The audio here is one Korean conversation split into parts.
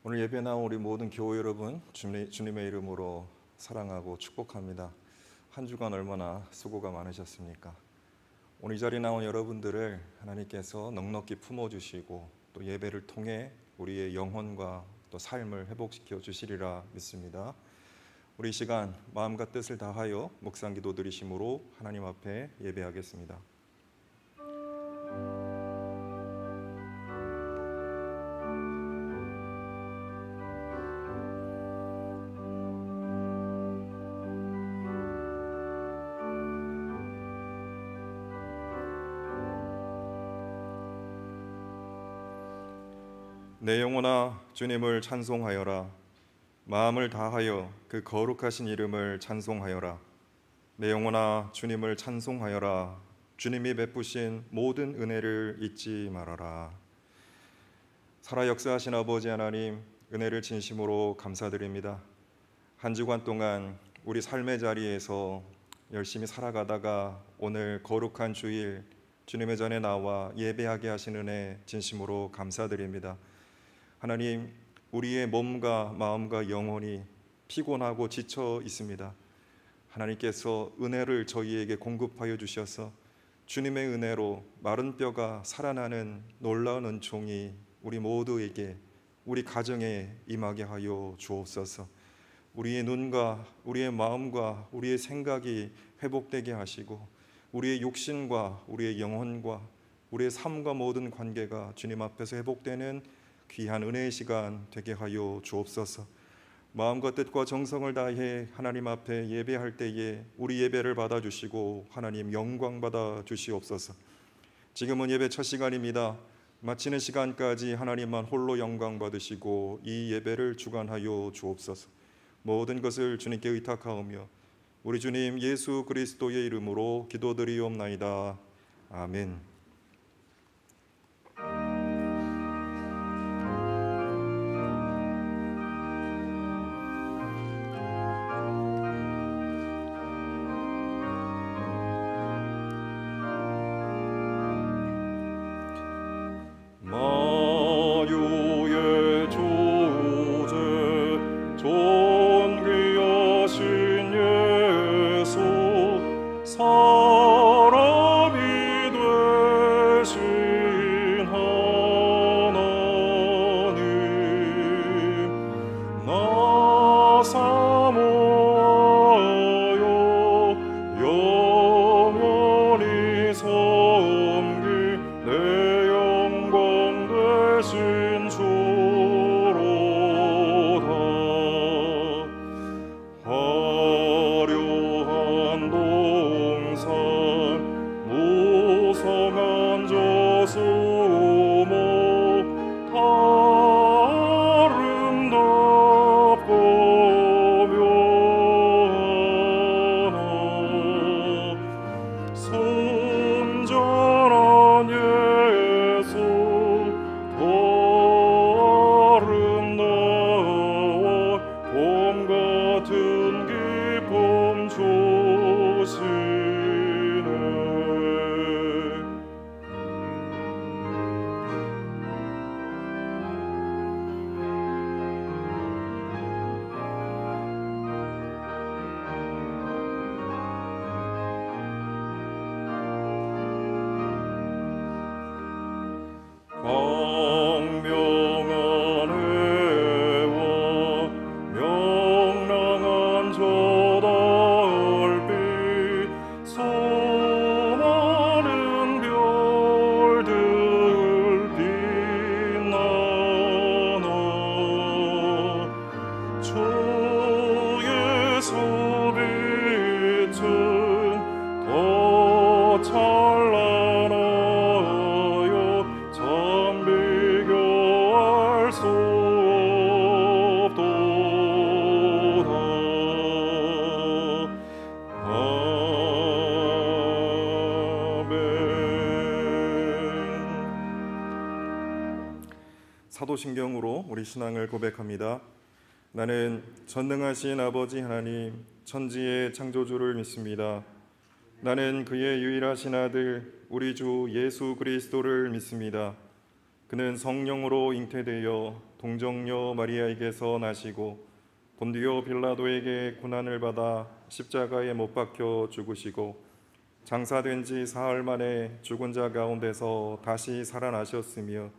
오늘 예배 나온 우리 모든 교회 여러분 주님의 이름으로 사랑하고 축복합니다. 한 주간 얼마나 수고가 많으셨습니까? 오늘 이 자리에 나온 여러분들을 하나님께서 넉넉히 품어주시고 또 예배를 통해 우리의 영혼과 또 삶을 회복시켜 주시리라 믿습니다. 우리 이 시간 마음과 뜻을 다하여 묵상 기도 드리심으로 하나님 앞에 예배하겠습니다. 내 영혼아 주님을 찬송하여라. 마음을 다하여 그 거룩하신 이름을 찬송하여라. 내 영혼아 주님을 찬송하여라. 주님이 베푸신 모든 은혜를 잊지 말아라. 살아 역사하신 아버지 하나님, 은혜를 진심으로 감사드립니다. 한 주간 동안 우리 삶의 자리에서 열심히 살아가다가 오늘 거룩한 주일 주님의 전에 나와 예배하게 하신 은혜 진심으로 감사드립니다. 하나님, 우리의 몸과 마음과 영혼이 피곤하고 지쳐 있습니다. 하나님께서 은혜를 저희에게 공급하여 주셔서 주님의 은혜로 마른 뼈가 살아나는 놀라운 은총이 우리 모두에게, 우리 가정에 임하게 하여 주옵소서. 우리의 눈과 우리의 마음과 우리의 생각이 회복되게 하시고 우리의 육신과 우리의 영혼과 우리의 삶과 모든 관계가 주님 앞에서 회복되는 귀한 은혜의 시간 되게 하여 주옵소서. 마음과 뜻과 정성을 다해 하나님 앞에 예배할 때에 우리 예배를 받아주시고 하나님 영광 받아 주시옵소서. 지금은 예배 첫 시간입니다. 마치는 시간까지 하나님만 홀로 영광 받으시고 이 예배를 주관하여 주옵소서. 모든 것을 주님께 의탁하오며 우리 주님 예수 그리스도의 이름으로 기도드리옵나이다. 아멘. 사도신경으로 우리 신앙을 고백합니다. 나는 전능하신 아버지 하나님 천지의 창조주를 믿습니다. 나는 그의 유일하신 아들 우리 주 예수 그리스도를 믿습니다. 그는 성령으로 잉태되어 동정녀 마리아에게서 나시고 본디오 빌라도에게 고난을 받아 십자가에 못 박혀 죽으시고 장사된 지 사흘 만에 죽은 자 가운데서 다시 살아나셨으며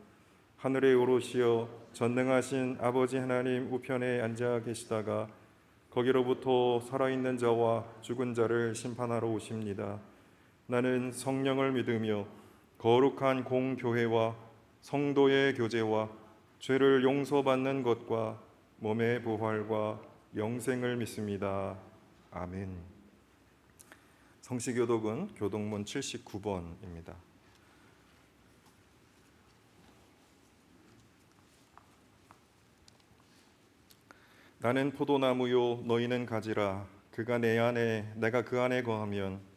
하늘에 오르시어 전능하신 아버지 하나님 우편에 앉아 계시다가 거기로부터 살아있는 자와 죽은 자를 심판하러 오십니다. 나는 성령을 믿으며 거룩한 공교회와 성도의 교제와 죄를 용서받는 것과 몸의 부활과 영생을 믿습니다. 아멘. 성시교독은 교독문 79번입니다. 나는 포도나무요 너희는 가지라. 그가 내 안에 내가 그 안에 거하면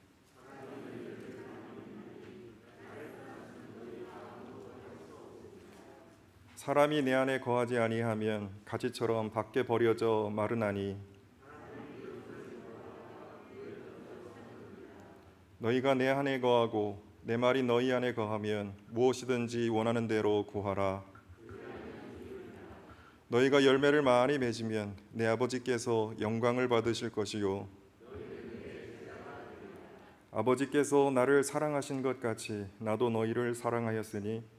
사람이 내 안에 거하지 아니하면 가지처럼 밖에 버려져 마르나니 너희가 내 안에 거하고 내 말이 너희 안에 거하면 무엇이든지 원하는 대로 구하라. 너희가 열매를 많이 맺으면 내 아버지께서 영광을 받으실 것이요 아버지께서 나를 사랑하신 것 같이 나도 너희를 사랑하였으니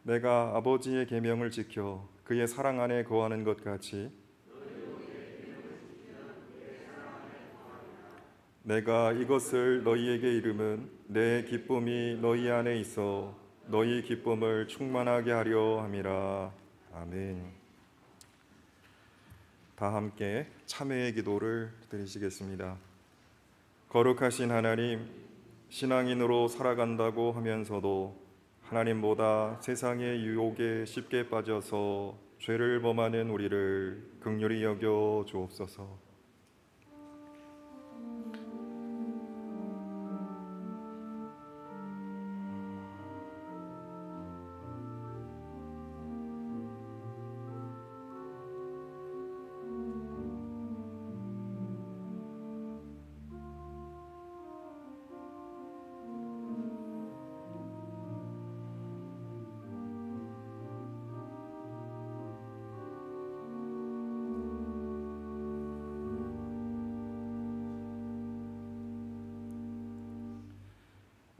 내가 아버지의 계명을 지켜 그의 사랑 안에 거하는 것 같이 내가 이것을 너희에게 이름은 내 기쁨이 너희 안에 있어 너희 기쁨을 충만하게 하려 함이라. 아멘. 다 함께 참회의 기도를 드리시겠습니다. 거룩하신 하나님, 신앙인으로 살아간다고 하면서도 하나님보다 세상의 유혹에 쉽게 빠져서 죄를 범하는 우리를 긍휼히 여겨 주옵소서.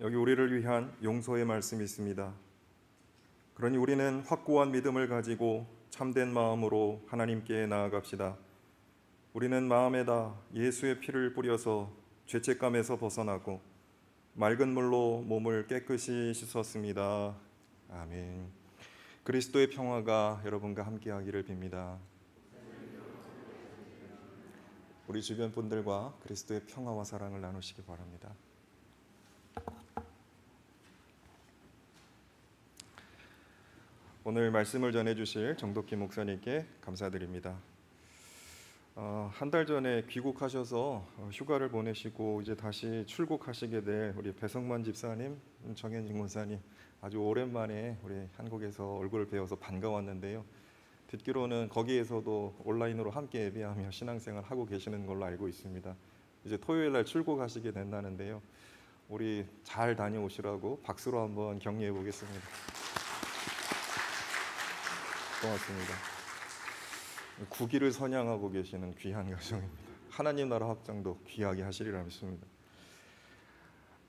여기 우리를 위한 용서의 말씀이 있습니다. 그러니 우리는 확고한 믿음을 가지고 참된 마음으로 하나님께 나아갑시다. 우리는 마음에다 예수의 피를 뿌려서 죄책감에서 벗어나고 맑은 물로 몸을 깨끗이 씻었습니다. 아멘. 그리스도의 평화가 여러분과 함께하기를 빕니다. 우리 주변 분들과 그리스도의 평화와 사랑을 나누시기 바랍니다. 오늘 말씀을 전해주실 정덕기 목사님께 감사드립니다. 한 달 전에 귀국하셔서 휴가를 보내시고 이제 다시 출국하시게 될 우리 배성만 집사님, 정현진 목사님 아주 오랜만에 우리 한국에서 얼굴을 뵈어서 반가웠는데요. 듣기로는 거기에서도 온라인으로 함께 예배하며 신앙생활 하고 계시는 걸로 알고 있습니다. 이제 토요일 날 출국하시게 된다는데요. 우리 잘 다녀오시라고 박수로 한번 격려해 보겠습니다. 고맙습니다. 국위를 선양하고 계시는 귀한 가정입니다. 하나님 나라 확장도 귀하게 하시리라 믿습니다.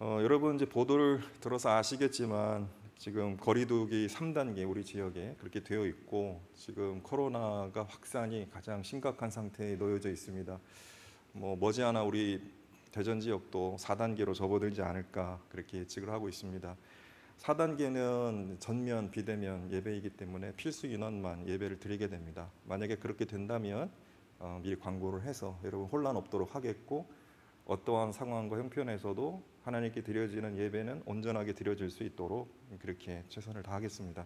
여러분 이제 보도를 들어서 아시겠지만 지금 거리두기 3단계 우리 지역에 그렇게 되어 있고 지금 코로나가 확산이 가장 심각한 상태에 놓여져 있습니다. 머지않아 우리 대전 지역도 4단계로 접어들지 않을까 그렇게 예측을 하고 있습니다. 4단계는 전면 비대면 예배이기 때문에 필수 인원만 예배를 드리게 됩니다. 만약에 그렇게 된다면 미리 광고를 해서 여러분 혼란 없도록 하겠고 어떠한 상황과 형편에서도 하나님께 드려지는 예배는 온전하게 드려질 수 있도록 그렇게 최선을 다하겠습니다.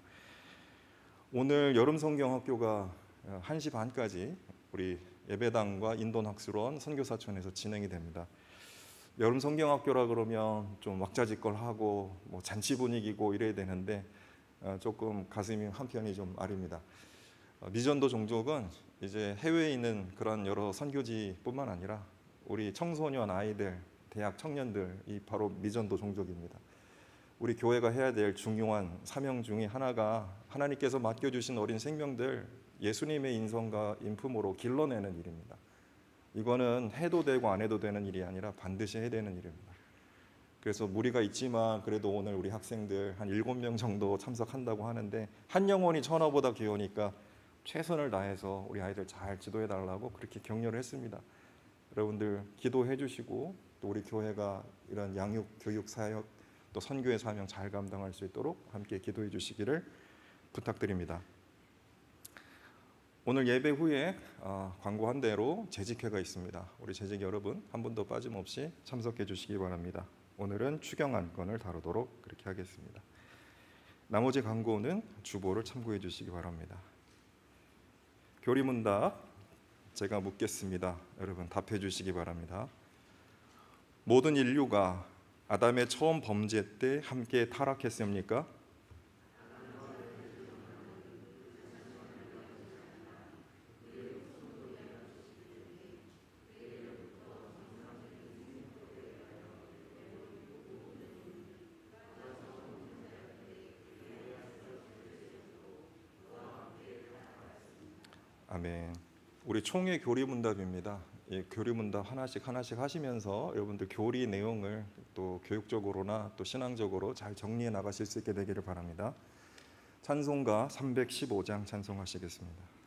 오늘 여름성경학교가 1시 반까지 우리 예배당과 인도학술원 선교사촌에서 진행이 됩니다. 여름 성경학교라 그러면 좀 왁자지껄하고 잔치 분위기고 이래야 되는데 조금 가슴이 한편이 좀 아립니다. 미전도 종족은 이제 해외에 있는 그런 여러 선교지뿐만 아니라 우리 청소년 아이들, 대학 청년들이 바로 미전도 종족입니다. 우리 교회가 해야 될 중요한 사명 중에 하나가 하나님께서 맡겨주신 어린 생명들 예수님의 인성과 인품으로 길러내는 일입니다. 이거는 해도 되고 안 해도 되는 일이 아니라 반드시 해야 되는 일입니다. 그래서 무리가 있지만 그래도 오늘 우리 학생들 한 7명 정도 참석한다고 하는데 한 영혼이 천하보다 귀하니까 최선을 다해서 우리 아이들 잘 지도해 달라고 그렇게 격려를 했습니다. 여러분들 기도해 주시고 또 우리 교회가 이런 양육 교육 사역 또 선교의 사명 잘 감당할 수 있도록 함께 기도해 주시기를 부탁드립니다. 오늘 예배 후에 광고한 대로 재직회가 있습니다. 우리 재직 여러분 한 분도 빠짐없이 참석해 주시기 바랍니다. 오늘은 추경 안건을 다루도록 그렇게 하겠습니다. 나머지 광고는 주보를 참고해 주시기 바랍니다. 교리문답 제가 묻겠습니다. 여러분 답해 주시기 바랍니다. 모든 인류가 아담의 처음 범죄 때 함께 타락했습니까? 아멘. 우리 총회 교리문답입니다. 예, 교리문답 하나씩 하시면서 여러분들 교리 내용을 또 교육적으로나 또 신앙적으로 잘 정리해 나가실 수 있게 되기를 바랍니다. 찬송가 315장 찬송하시겠습니다.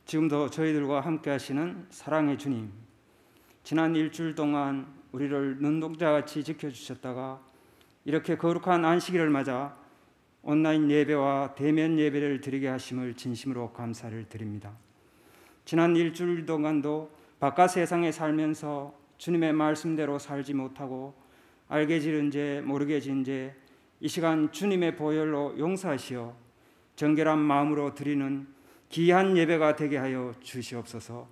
지금도 저희들과 함께 하시는 사랑의 주님, 지난 일주일 동안 우리를 눈동자같이 지켜주셨다가 이렇게 거룩한 안식일을 맞아 온라인 예배와 대면 예배를 드리게 하심을 진심으로 감사를 드립니다. 지난 일주일 동안도 바깥 세상에 살면서 주님의 말씀대로 살지 못하고 알게 지은 죄 모르게 지은 죄 이 시간 주님의 보혈로 용서하시어 정결한 마음으로 드리는 귀한 예배가 되게 하여 주시옵소서.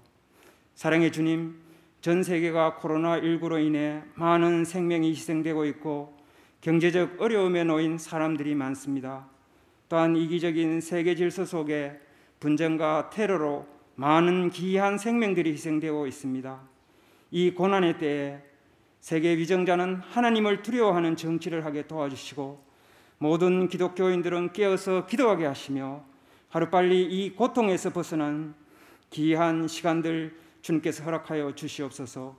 사랑의 주님, 전 세계가 코로나19로 인해 많은 생명이 희생되고 있고 경제적 어려움에 놓인 사람들이 많습니다. 또한 이기적인 세계 질서 속에 분쟁과 테러로 많은 귀한 생명들이 희생되고 있습니다. 이 고난의 때에 세계 위정자는 하나님을 두려워하는 정치를 하게 도와주시고 모든 기독교인들은 깨어서 기도하게 하시며 하루빨리 이 고통에서 벗어난 귀한 시간들 주님께서 허락하여 주시옵소서.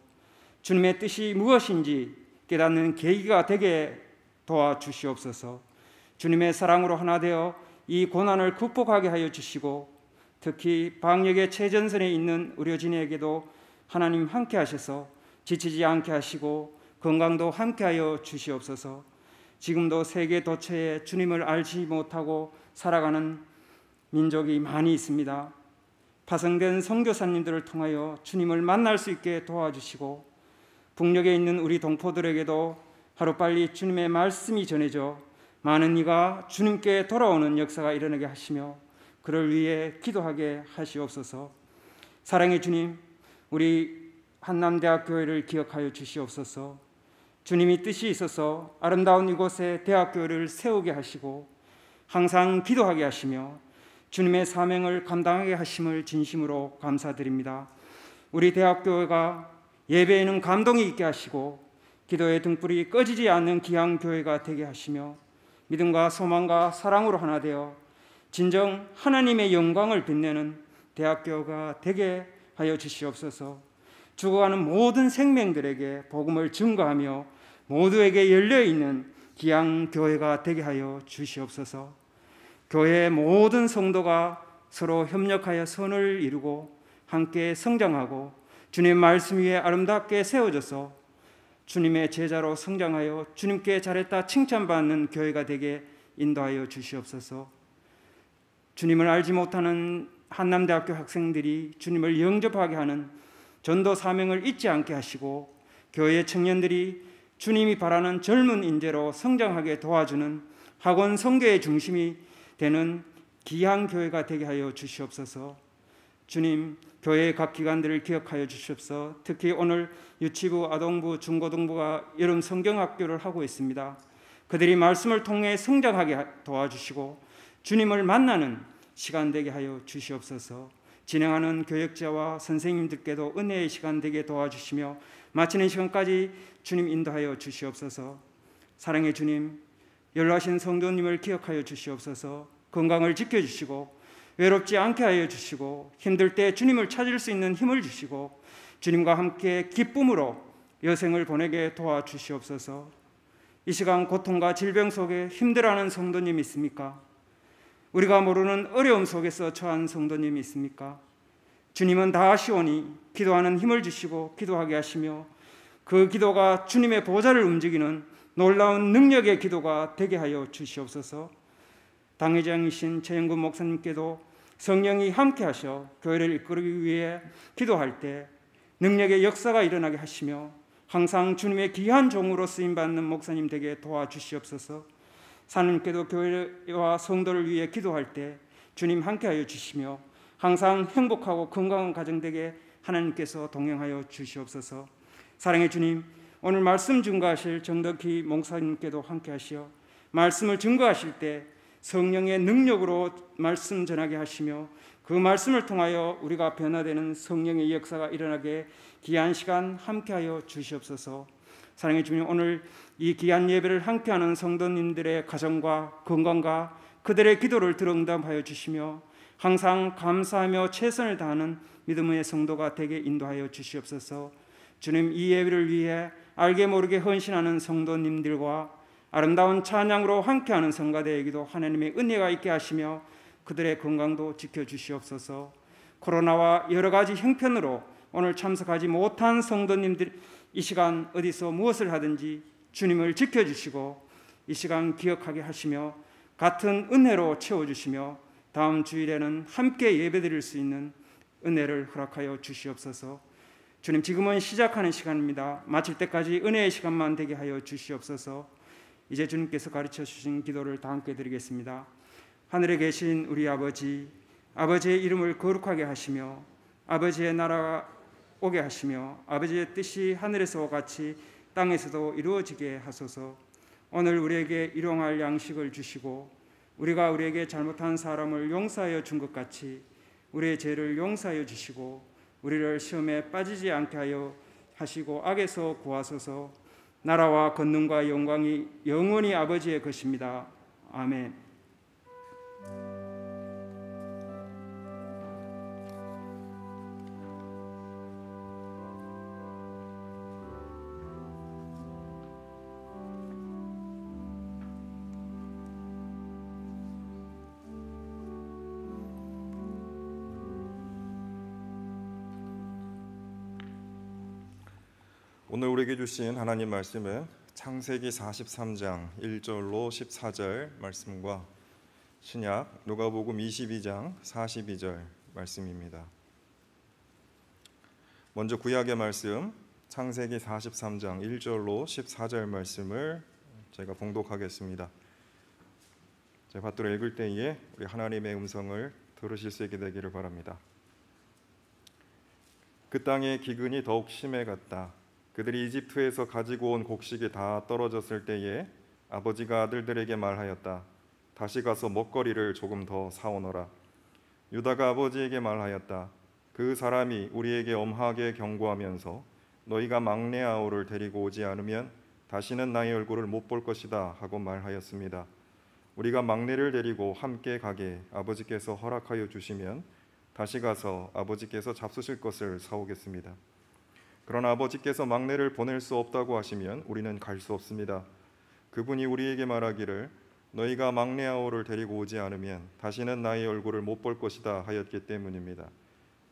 주님의 뜻이 무엇인지 깨닫는 계기가 되게 도와주시옵소서. 주님의 사랑으로 하나 되어 이 고난을 극복하게 하여 주시고 특히 방역의 최전선에 있는 의료진에게도 하나님 함께 하셔서 지치지 않게 하시고 건강도 함께 하여 주시옵소서. 지금도 세계 도처에 주님을 알지 못하고 살아가는 민족이 많이 있습니다. 파송된 선교사님들을 통하여 주님을 만날 수 있게 도와주시고 북녘에 있는 우리 동포들에게도 하루빨리 주님의 말씀이 전해져 많은 이가 주님께 돌아오는 역사가 일어나게 하시며 그를 위해 기도하게 하시옵소서. 사랑의 주님, 우리 한남대학교회를 기억하여 주시옵소서. 주님이 뜻이 있어서 아름다운 이곳에 대학교를 세우게 하시고 항상 기도하게 하시며 주님의 사명을 감당하게 하심을 진심으로 감사드립니다. 우리 대학교회가 예배에는 감동이 있게 하시고 기도의 등불이 꺼지지 않는 귀한 교회가 되게 하시며 믿음과 소망과 사랑으로 하나 되어 진정 하나님의 영광을 빛내는 대학교가 되게 하여 주시옵소서. 죽어가는 모든 생명들에게 복음을 증거하며 모두에게 열려있는 귀한 교회가 되게 하여 주시옵소서. 교회의 모든 성도가 서로 협력하여 선을 이루고 함께 성장하고 주님의 말씀 위에 아름답게 세워져서 주님의 제자로 성장하여 주님께 잘했다 칭찬받는 교회가 되게 인도하여 주시옵소서. 주님을 알지 못하는 한남대학교 학생들이 주님을 영접하게 하는 전도 사명을 잊지 않게 하시고 교회의 청년들이 주님이 바라는 젊은 인재로 성장하게 도와주는 학원 선교의 중심이 되는 귀한 교회가 되게 하여 주시옵소서. 주님, 교회의 각 기관들을 기억하여 주시옵소서. 특히 오늘 유치부, 아동부, 중고등부가 여름 성경학교를 하고 있습니다. 그들이 말씀을 통해 성장하게 도와주시고 주님을 만나는 시간 되게 하여 주시옵소서. 진행하는 교역자와 선생님들께도 은혜의 시간 되게 도와주시며 마치는 시간까지 주님 인도하여 주시옵소서. 사랑의 주님, 연로하신 성도님을 기억하여 주시옵소서. 건강을 지켜주시고 외롭지 않게 하여 주시고 힘들 때 주님을 찾을 수 있는 힘을 주시고 주님과 함께 기쁨으로 여생을 보내게 도와주시옵소서. 이 시간 고통과 질병 속에 힘들어하는 성도님 있습니까? 우리가 모르는 어려움 속에서 처한 성도님이 있습니까? 주님은 다 아시오니 기도하는 힘을 주시고 기도하게 하시며 그 기도가 주님의 보좌를 움직이는 놀라운 능력의 기도가 되게 하여 주시옵소서. 당회장이신 최영근 목사님께도 성령이 함께 하셔 교회를 이끌기 위해 기도할 때 능력의 역사가 일어나게 하시며 항상 주님의 귀한 종으로 쓰임받는 목사님 되게 도와주시옵소서. 사님께도 교회와 성도를 위해 기도할 때 주님 함께하여 주시며 항상 행복하고 건강한 가정 되게 하나님께서 동행하여 주시옵소서. 사랑의 주님, 오늘 말씀 증거하실 정덕희 목사님께도 함께하시어 말씀을 증거하실 때 성령의 능력으로 말씀 전하게 하시며 그 말씀을 통하여 우리가 변화되는 성령의 역사가 일어나게 귀한 시간 함께하여 주시옵소서. 사랑의 주님, 오늘 이 귀한 예배를 함께하는 성도님들의 가정과 건강과 그들의 기도를 들어 응답하여 주시며 항상 감사하며 최선을 다하는 믿음의 성도가 되게 인도하여 주시옵소서. 주님, 이 예배를 위해 알게 모르게 헌신하는 성도님들과 아름다운 찬양으로 함께하는 성가대에게도 하나님의 은혜가 있게 하시며 그들의 건강도 지켜주시옵소서. 코로나와 여러 가지 형편으로 오늘 참석하지 못한 성도님들 이 시간 어디서 무엇을 하든지 주님을 지켜주시고 이 시간 기억하게 하시며 같은 은혜로 채워주시며 다음 주일에는 함께 예배드릴 수 있는 은혜를 허락하여 주시옵소서. 주님, 지금은 시작하는 시간입니다. 마칠 때까지 은혜의 시간만 되게 하여 주시옵소서. 이제 주님께서 가르쳐 주신 기도를 다 함께 드리겠습니다. 하늘에 계신 우리 아버지, 아버지의 이름을 거룩하게 하시며 아버지의 나라가 오게 하시며 아버지의 뜻이 하늘에서와 같이 땅에서도 이루어지게 하소서. 오늘 우리에게 일용할 양식을 주시고 우리가 우리에게 잘못한 사람을 용서하여 준 것 같이 우리의 죄를 용서하여 주시고 우리를 시험에 빠지지 않게 하여 하시고 악에서 구하소서. 나라와 권능과 영광이 영원히 아버지의 것입니다. 아멘. 오늘 우리에게 주신 하나님 말씀은 창세기 43장 1절로 14절 말씀과 신약 누가복음 22장 42절 말씀입니다. 먼저 구약의 말씀 창세기 43장 1절로 14절 말씀을 제가 봉독하겠습니다. 제가 받들어 읽을 때에 우리 하나님의 음성을 들으실 수 있게 되기를 바랍니다. 그 땅의 기근이 더욱 심해갔다. 그들이 이집트에서 가지고 온 곡식이 다 떨어졌을 때에 아버지가 아들들에게 말하였다. 다시 가서 먹거리를 조금 더 사오너라. 유다가 아버지에게 말하였다. 그 사람이 우리에게 엄하게 경고하면서 너희가 막내 아우를 데리고 오지 않으면 다시는 나의 얼굴을 못 볼 것이다 하고 말하였습니다. 우리가 막내를 데리고 함께 가게 아버지께서 허락하여 주시면 다시 가서 아버지께서 잡수실 것을 사오겠습니다. 그러나 아버지께서 막내를 보낼 수 없다고 하시면 우리는 갈 수 없습니다. 그분이 우리에게 말하기를 너희가 막내 아우를 데리고 오지 않으면 다시는 나의 얼굴을 못 볼 것이다 하였기 때문입니다.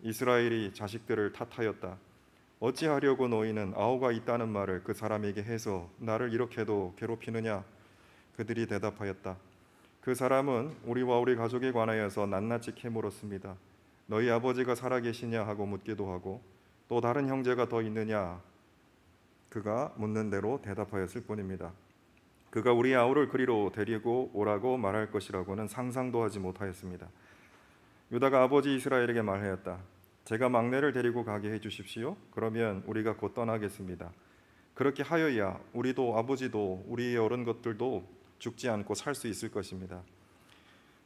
이스라엘이 자식들을 탓하였다. 어찌하려고 너희는 아우가 있다는 말을 그 사람에게 해서 나를 이렇게도 괴롭히느냐? 그들이 대답하였다. 그 사람은 우리와 우리 가족에 관하여서 낱낱이 캐물었습니다. 너희 아버지가 살아계시냐 하고 묻기도 하고 또 다른 형제가 더 있느냐? 그가 묻는 대로 대답하였을 뿐입니다. 그가 우리 아우를 그리로 데리고 오라고 말할 것이라고는 상상도 하지 못하였습니다. 유다가 아버지 이스라엘에게 말하였다. 제가 막내를 데리고 가게 해주십시오. 그러면 우리가 곧 떠나겠습니다. 그렇게 하여야 우리도 아버지도 우리의 어른 것들도 죽지 않고 살 수 있을 것입니다.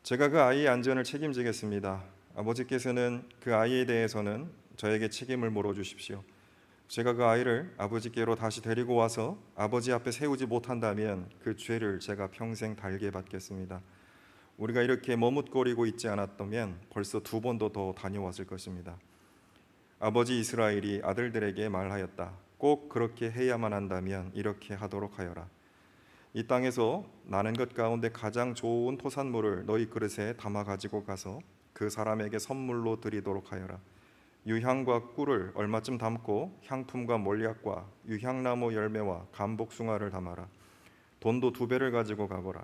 제가 그 아이의 안전을 책임지겠습니다. 아버지께서는 그 아이에 대해서는 저에게 책임을 물어주십시오. 제가 그 아이를 아버지께로 다시 데리고 와서 아버지 앞에 세우지 못한다면 그 죄를 제가 평생 달게 받겠습니다. 우리가 이렇게 머뭇거리고 있지 않았다면 벌써 2번도 더 다녀왔을 것입니다. 아버지 이스라엘이 아들들에게 말하였다. 꼭 그렇게 해야만 한다면 이렇게 하도록 하여라. 이 땅에서 나는 것 가운데 가장 좋은 토산물을 너희 그릇에 담아 가지고 가서 그 사람에게 선물로 드리도록 하여라. 유향과 꿀을 얼마쯤 담고 향품과 몰약과 유향나무 열매와 감복숭아를 담아라. 돈도 2배를 가지고 가거라.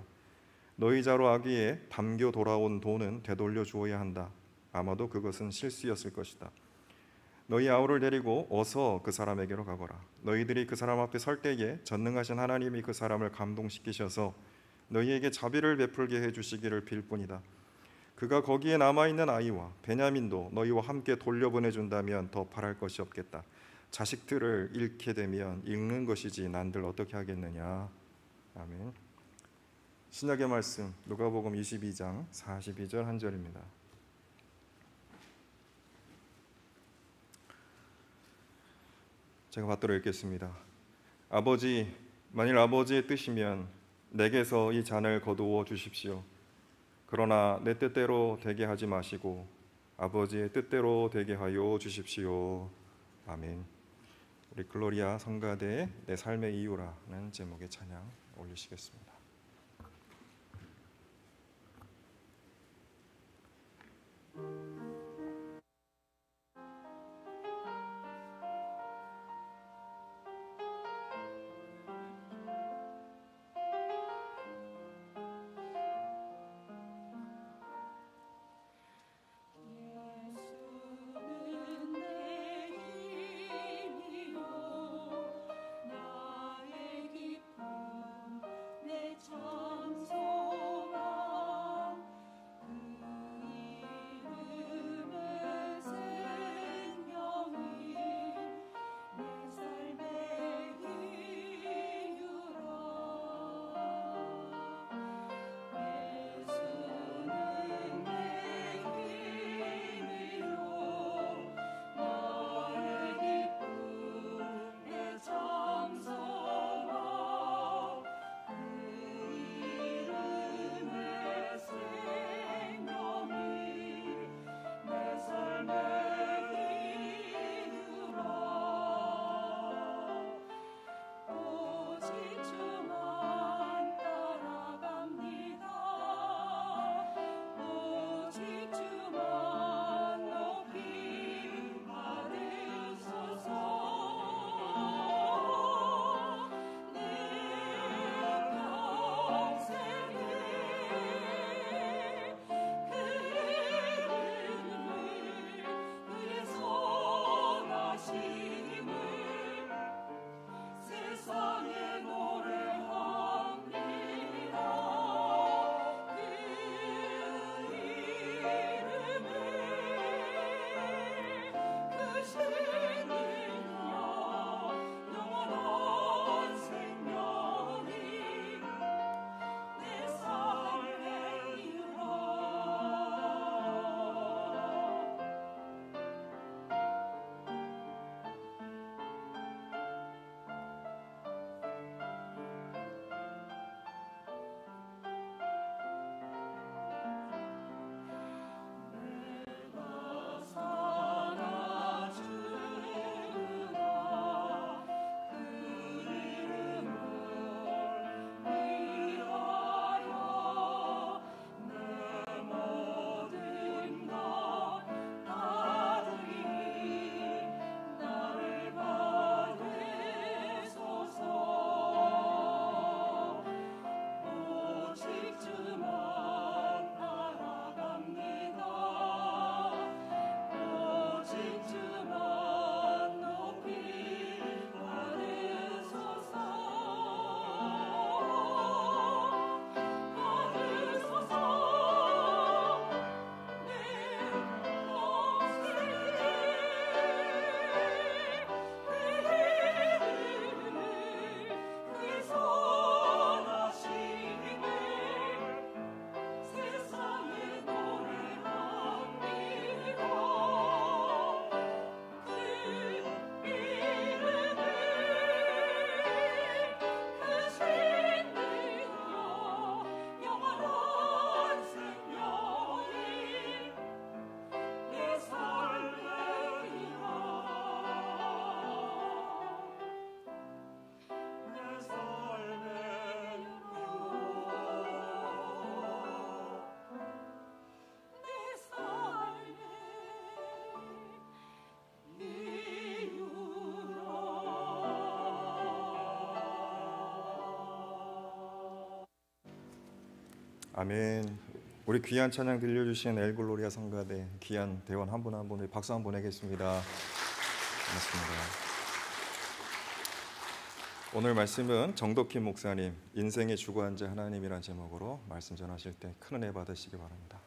너희 자로 아기에 담겨 돌아온 돈은 되돌려 주어야 한다. 아마도 그것은 실수였을 것이다. 너희 아우를 데리고 어서 그 사람에게로 가거라. 너희들이 그 사람 앞에 설 때에 전능하신 하나님이 그 사람을 감동시키셔서 너희에게 자비를 베풀게 해주시기를 빌 뿐이다. 그가 거기에 남아있는 아이와 베냐민도 너희와 함께 돌려보내준다면 더 바랄 것이 없겠다. 자식들을 잃게 되면 잃는 것이지 난들 어떻게 하겠느냐. 아멘. 신약의 말씀 누가복음 22장 42절 한 절입니다. 제가 받들어 읽겠습니다. 아버지, 만일 아버지의 뜻이면 내게서 이 잔을 거두어 주십시오. 그러나 내 뜻대로 되게 하지 마시고 아버지의 뜻대로 되게 하여 주십시오. 아멘. 우리 글로리아 성가대의 내 삶의 이유라는 제목의 찬양 올리시겠습니다. 아멘. 우리 귀한 찬양 들려주신 엘글로리아 성가대 귀한 대원 한 분 한 분에 박수 한번 보내겠습니다. 고맙습니다. 오늘 말씀은 정덕희 목사님 인생의 주관자 하나님이란 제목으로 말씀 전하실 때 큰 은혜 받으시기 바랍니다.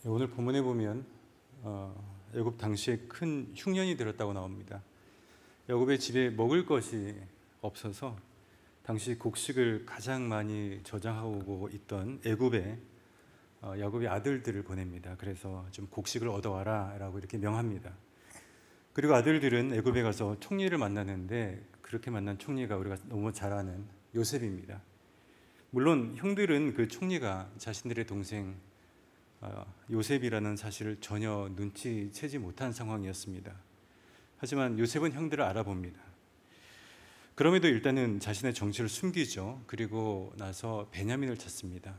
오늘 본문에 보면 야곱 당시에 큰 흉년이 들었다고 나옵니다. 야곱의 집에 먹을 것이 없어서 당시 곡식을 가장 많이 저장하고 있던 애굽에 야곱이 아들들을 보냅니다. 그래서 좀 곡식을 얻어와라라고 이렇게 명합니다. 그리고 아들들은 애굽에 가서 총리를 만나는데 그렇게 만난 총리가 우리가 너무 잘 아는 요셉입니다. 물론 형들은 그 총리가 자신들의 동생 요셉이라는 사실을 전혀 눈치채지 못한 상황이었습니다. 하지만 요셉은 형들을 알아봅니다. 그럼에도 일단은 자신의 정체를 숨기죠. 그리고 나서 베냐민을 찾습니다.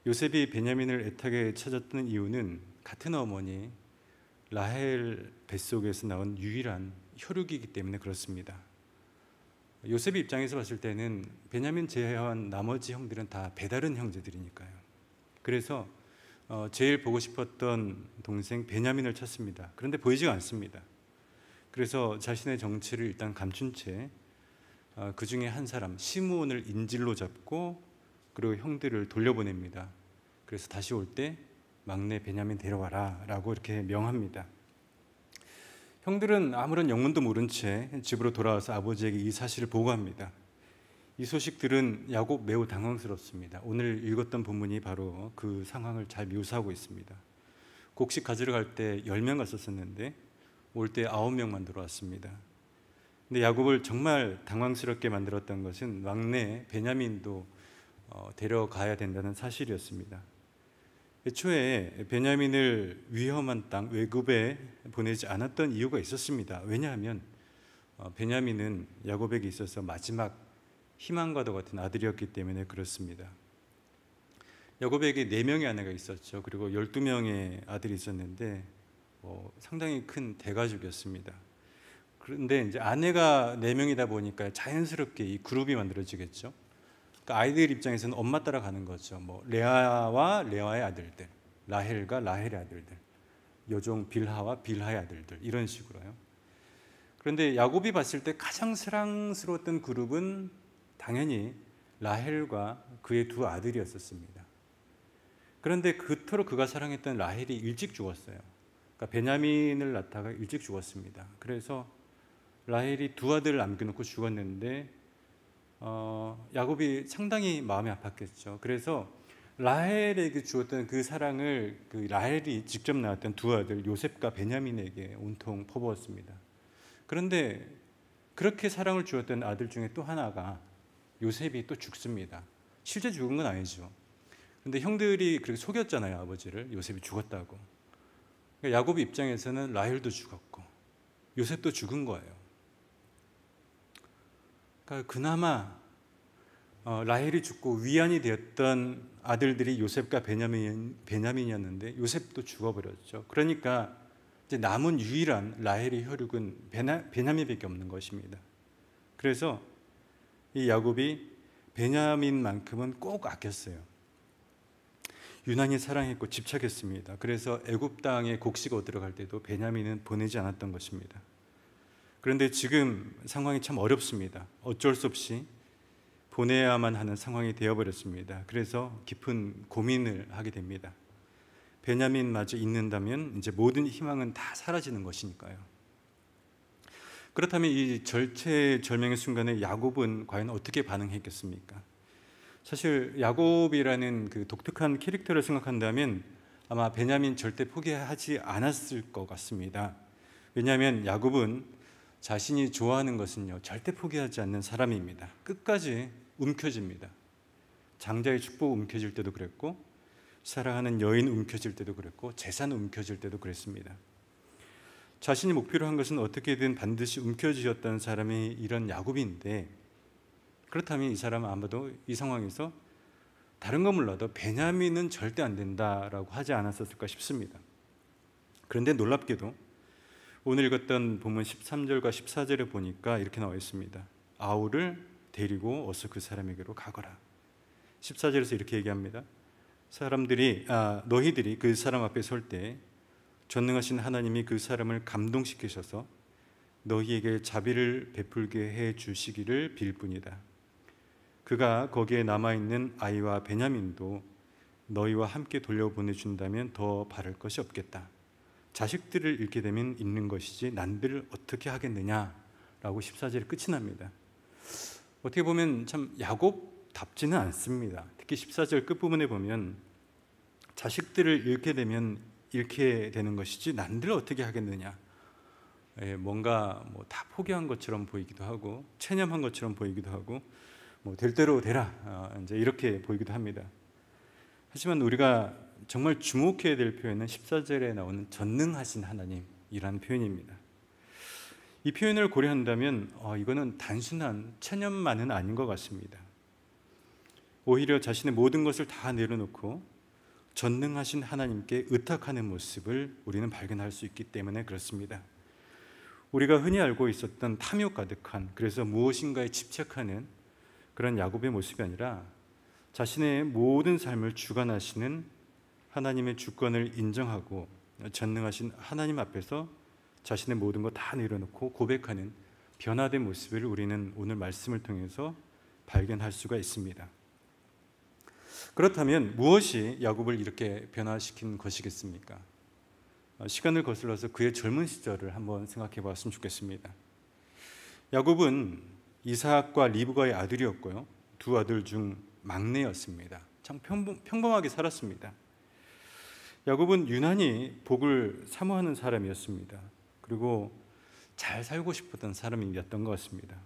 요셉이 베냐민을 애타게 찾았던 이유는 같은 어머니 라헬 뱃속에서 나온 유일한 혈육이기 때문에 그렇습니다. 요셉의 입장에서 봤을 때는 베냐민 제외한 나머지 형들은 다 배다른 형제들이니까요. 그래서 제일 보고 싶었던 동생 베냐민을 찾습니다. 그런데 보이지가 않습니다. 그래서 자신의 정체를 일단 감춘 채 그 중에 한 사람 시므온을 인질로 잡고 그리고 형들을 돌려보냅니다. 그래서 다시 올 때 막내 베냐민 데려와라 라고 이렇게 명합니다. 형들은 아무런 영문도 모른 채 집으로 돌아와서 아버지에게 이 사실을 보고합니다. 이 소식 들은 야곱 매우 당황스럽습니다. 오늘 읽었던 본문이 바로 그 상황을 잘 묘사하고 있습니다. 곡식 가지러 갈 때 10명 갔었는데 올 때 9명만 들어왔습니다. 근데 야곱을 정말 당황스럽게 만들었던 것은 막내 베냐민도 데려가야 된다는 사실이었습니다. 애초에 베냐민을 위험한 땅 외굽에 보내지 않았던 이유가 있었습니다. 왜냐하면 베냐민은 야곱에게 있어서 마지막 희망과도 같은 아들이었기 때문에 그렇습니다. 야곱에게 4명의 아내가 있었죠. 그리고 12명의 아들이 있었는데 상당히 큰 대가족이었습니다. 그런데 이제 아내가 4명이다 보니까 자연스럽게 이 그룹이 만들어지겠죠. 그러니까 아이들 입장에서는 엄마 따라 가는 거죠. 레아와 레아의 아들들, 라헬과 라헬의 아들들, 여종 빌하와 빌하의 아들들 이런 식으로요. 그런데 야곱이 봤을 때 가장 사랑스러웠던 그룹은 당연히 라헬과 그의 2 아들이었었습니다. 그런데 그토록 그가 사랑했던 라헬이 일찍 죽었어요. 그러니까 베냐민을 낳다가 일찍 죽었습니다. 그래서 라헬이 2 아들을 남겨놓고 죽었는데 야곱이 상당히 마음이 아팠겠죠. 그래서 라헬에게 주었던 그 사랑을 그 라헬이 직접 낳았던 2 아들 요셉과 베냐민에게 온통 퍼부었습니다. 그런데 그렇게 사랑을 주었던 아들 중에 또 하나가 요셉이 또 죽습니다. 실제 죽은 건 아니죠. 그런데 형들이 그렇게 속였잖아요. 아버지를. 요셉이 죽었다고. 그러니까 야곱 입장에서는 라헬도 죽었고 요셉도 죽은 거예요. 그러니까 그나마 라헬이 죽고 위안이 되었던 아들들이 요셉과 베냐민이었는데 요셉도 죽어버렸죠. 그러니까 이제 남은 유일한 라헬의 혈육은 베냐민밖에 없는 것입니다. 그래서 이 야곱이 베냐민만큼은 꼭 아꼈어요. 유난히 사랑했고 집착했습니다. 그래서 애굽 땅에 곡식 얻으러 갈 때도 베냐민은 보내지 않았던 것입니다. 그런데 지금 상황이 참 어렵습니다. 어쩔 수 없이 보내야만 하는 상황이 되어버렸습니다. 그래서 깊은 고민을 하게 됩니다. 베냐민마저 있는다면 이제 모든 희망은 다 사라지는 것이니까요. 그렇다면 이 절체절명의 순간에 야곱은 과연 어떻게 반응했겠습니까? 사실 야곱이라는 그 독특한 캐릭터를 생각한다면 아마 베냐민 절대 포기하지 않았을 것 같습니다. 왜냐하면 야곱은 자신이 좋아하는 것은요 절대 포기하지 않는 사람입니다. 끝까지 움켜집니다. 장자의 축복 움켜질 때도 그랬고 사랑하는 여인 움켜질 때도 그랬고 재산 움켜질 때도 그랬습니다. 자신이 목표로 한 것은 어떻게든 반드시 움켜쥐었던 사람이 이런 야곱인데 그렇다면 이 사람은 아마도 이 상황에서 다른 건 몰라도 베냐민은 절대 안 된다라고 하지 않았을까 싶습니다. 그런데 놀랍게도 오늘 읽었던 본문 13절과 14절에 보니까 이렇게 나와 있습니다. 아우를 데리고 어서 그 사람에게로 가거라. 14절에서 이렇게 얘기합니다. 너희들이 그 사람 앞에 설 때 전능하신 하나님이 그 사람을 감동시키셔서 너희에게 자비를 베풀게 해 주시기를 빌 뿐이다. 그가 거기에 남아있는 아이와 베냐민도 너희와 함께 돌려보내준다면 더 바랄 것이 없겠다. 자식들을 잃게 되면 잃는 것이지 난들 어떻게 하겠느냐라고 14절에 끝이 납니다. 어떻게 보면 참 야곱답지는 않습니다. 특히 14절 끝부분에 보면 자식들을 잃게 되면 잃게 되는 것이지 난들 어떻게 하겠느냐, 뭔가 다 포기한 것처럼 보이기도 하고 체념한 것처럼 보이기도 하고 될 대로 되라, 이제 이렇게 보이기도 합니다. 하지만 우리가 정말 주목해야 될 표현은 14절에 나오는 전능하신 하나님이라는 표현입니다. 이 표현을 고려한다면 이거는 단순한 체념만은 아닌 것 같습니다. 오히려 자신의 모든 것을 다 내려놓고 전능하신 하나님께 의탁하는 모습을 우리는 발견할 수 있기 때문에 그렇습니다. 우리가 흔히 알고 있었던 탐욕 가득한, 그래서 무엇인가에 집착하는 그런 야곱의 모습이 아니라 자신의 모든 삶을 주관하시는 하나님의 주권을 인정하고 전능하신 하나님 앞에서 자신의 모든 것 다 내려놓고 고백하는 변화된 모습을 우리는 오늘 말씀을 통해서 발견할 수가 있습니다. 그렇다면 무엇이 야곱을 이렇게 변화시킨 것이겠습니까? 시간을 거슬러서 그의 젊은 시절을 한번 생각해 봤으면 좋겠습니다. 야곱은 이삭과 리브가의 아들이었고요, 두 아들 중 막내였습니다. 참 평범하게 살았습니다. 야곱은 유난히 복을 사모하는 사람이었습니다. 그리고 잘 살고 싶었던 사람이었던 것 같습니다.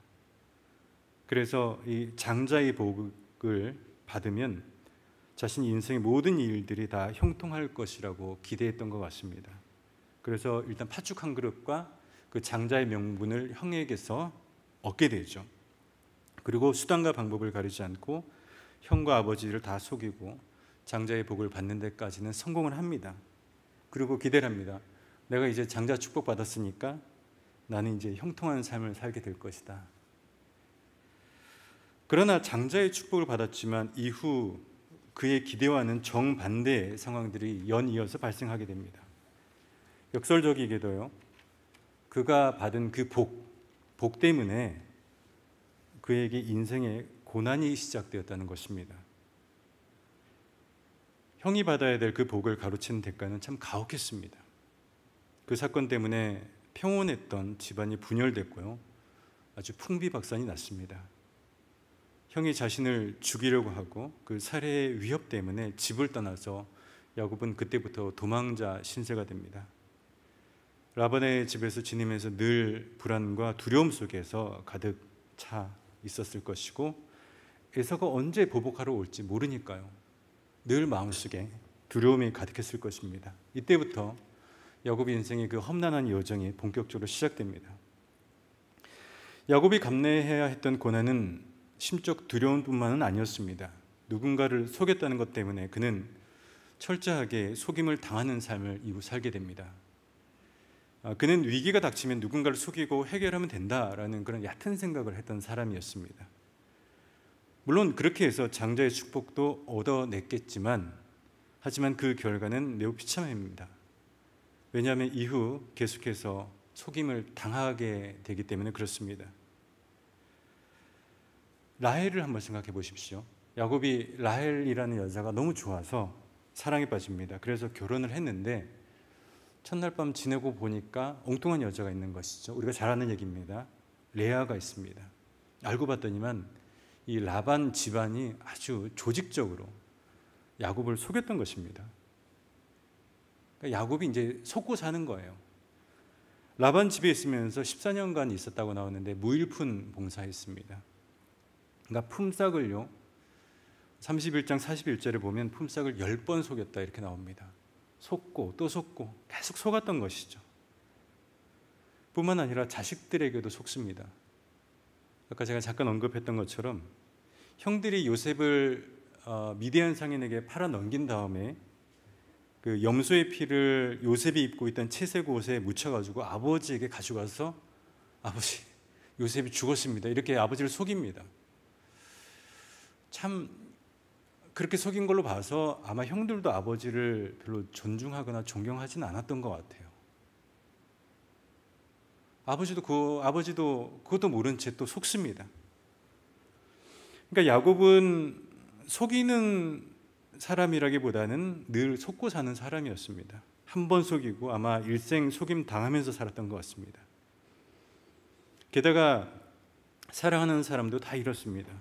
그래서 이 장자의 복을 받으면 자신 인생의 모든 일들이 다 형통할 것이라고 기대했던 것 같습니다. 그래서 일단 팥죽 한 그릇과 그 장자의 명분을 형에게서 얻게 되죠. 그리고 수단과 방법을 가리지 않고 형과 아버지를 다 속이고 장자의 복을 받는 데까지는 성공을 합니다. 그리고 기대를 합니다. 내가 이제 장자 축복 받았으니까 나는 이제 형통한 삶을 살게 될 것이다. 그러나 장자의 축복을 받았지만 이후 그의 기대와는 정반대의 상황들이 연이어서 발생하게 됩니다. 역설적이게도요, 그가 받은 그 복 때문에 그에게 인생의 고난이 시작되었다는 것입니다. 형이 받아야 될 그 복을 가로챈 대가는 참 가혹했습니다. 그 사건 때문에 평온했던 집안이 분열됐고요, 아주 풍비박산이 났습니다. 형이 자신을 죽이려고 하고 그 살해의 위협 때문에 집을 떠나서 야곱은 그때부터 도망자 신세가 됩니다. 라반의 집에서 지내면서 늘 불안과 두려움 속에서 가득 차 있었을 것이고, 에서가 언제 보복하러 올지 모르니까요, 늘 마음속에 두려움이 가득했을 것입니다. 이때부터 야곱의 인생의 그 험난한 여정이 본격적으로 시작됩니다. 야곱이 감내해야 했던 고난은 심적 두려움뿐만은 아니었습니다. 누군가를 속였다는 것 때문에 그는 철저하게 속임을 당하는 삶을 이후 살게 됩니다. 그는 위기가 닥치면 누군가를 속이고 해결하면 된다라는 그런 얕은 생각을 했던 사람이었습니다. 물론 그렇게 해서 장자의 축복도 얻어냈겠지만, 하지만 그 결과는 매우 비참합니다. 왜냐하면 이후 계속해서 속임을 당하게 되기 때문에 그렇습니다. 라헬을 한번 생각해 보십시오. 야곱이 라헬이라는 여자가 너무 좋아서 사랑에 빠집니다. 그래서 결혼을 했는데 첫날 밤 지내고 보니까 엉뚱한 여자가 있는 것이죠. 우리가 잘 아는 얘기입니다. 레아가 있습니다. 알고 봤더니만 이 라반 집안이 아주 조직적으로 야곱을 속였던 것입니다. 그러니까 야곱이 이제 속고 사는 거예요. 라반 집에 있으면서 14년간 있었다고 나오는데 무일푼 봉사했습니다. 그러니까 품삯을요, 31장 41절에 보면 품삯을 10번 속였다 이렇게 나옵니다. 속고 또 속고 계속 속았던 것이죠. 뿐만 아니라 자식들에게도 속습니다. 아까 제가 잠깐 언급했던 것처럼 형들이 요셉을 미디안 상인에게 팔아 넘긴 다음에 그 염소의 피를 요셉이 입고 있던 채색 옷에 묻혀가지고 아버지에게 가져가서 아버지 요셉이 죽었습니다 이렇게 아버지를 속입니다. 참 그렇게 속인 걸로 봐서 아마 형들도 아버지를 별로 존중하거나 존경하지는 않았던 것 같아요. 아버지도 그것도 모른 채 또 속습니다. 그러니까 야곱은 속이는 사람이라기보다는 늘 속고 사는 사람이었습니다. 한 번 속이고 아마 일생 속임 당하면서 살았던 것 같습니다. 게다가 사랑하는 사람도 다 이렇습니다.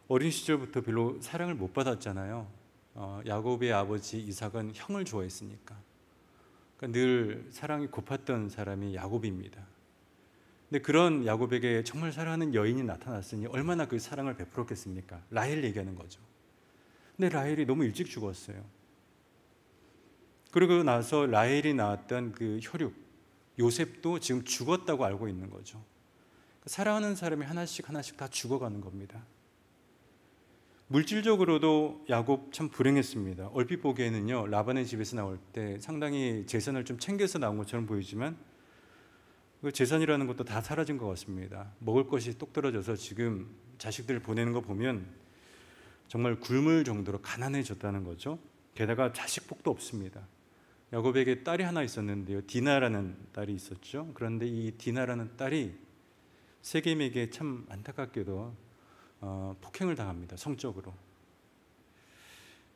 어린 시절부터 별로 사랑을 못 받았잖아요. 야곱의 아버지 이삭은 형을 좋아했으니까. 그러니까 늘 사랑이 고팠던 사람이 야곱입니다. 근데 그런 야곱에게 정말 사랑하는 여인이 나타났으니 얼마나 그 사랑을 베풀었겠습니까? 라헬 얘기하는 거죠. 근데 라헬이 너무 일찍 죽었어요. 그리고 나서 라헬이 낳았던 그 혈육 요셉도 지금 죽었다고 알고 있는 거죠. 사랑하는 사람이 하나씩 다 죽어가는 겁니다. 물질적으로도 야곱 참 불행했습니다. 얼핏 보기에는요 라반의 집에서 나올 때 상당히 재산을 좀 챙겨서 나온 것처럼 보이지만 그 재산이라는 것도 다 사라진 것 같습니다. 먹을 것이 똑 떨어져서 지금 자식들 보내는 거 보면 정말 굶을 정도로 가난해졌다는 거죠. 게다가 자식복도 없습니다. 야곱에게 딸이 하나 있었는데요, 디나라는 딸이 있었죠. 그런데 이 디나라는 딸이 세겜에게 참 안타깝게도 폭행을 당합니다. 성적으로.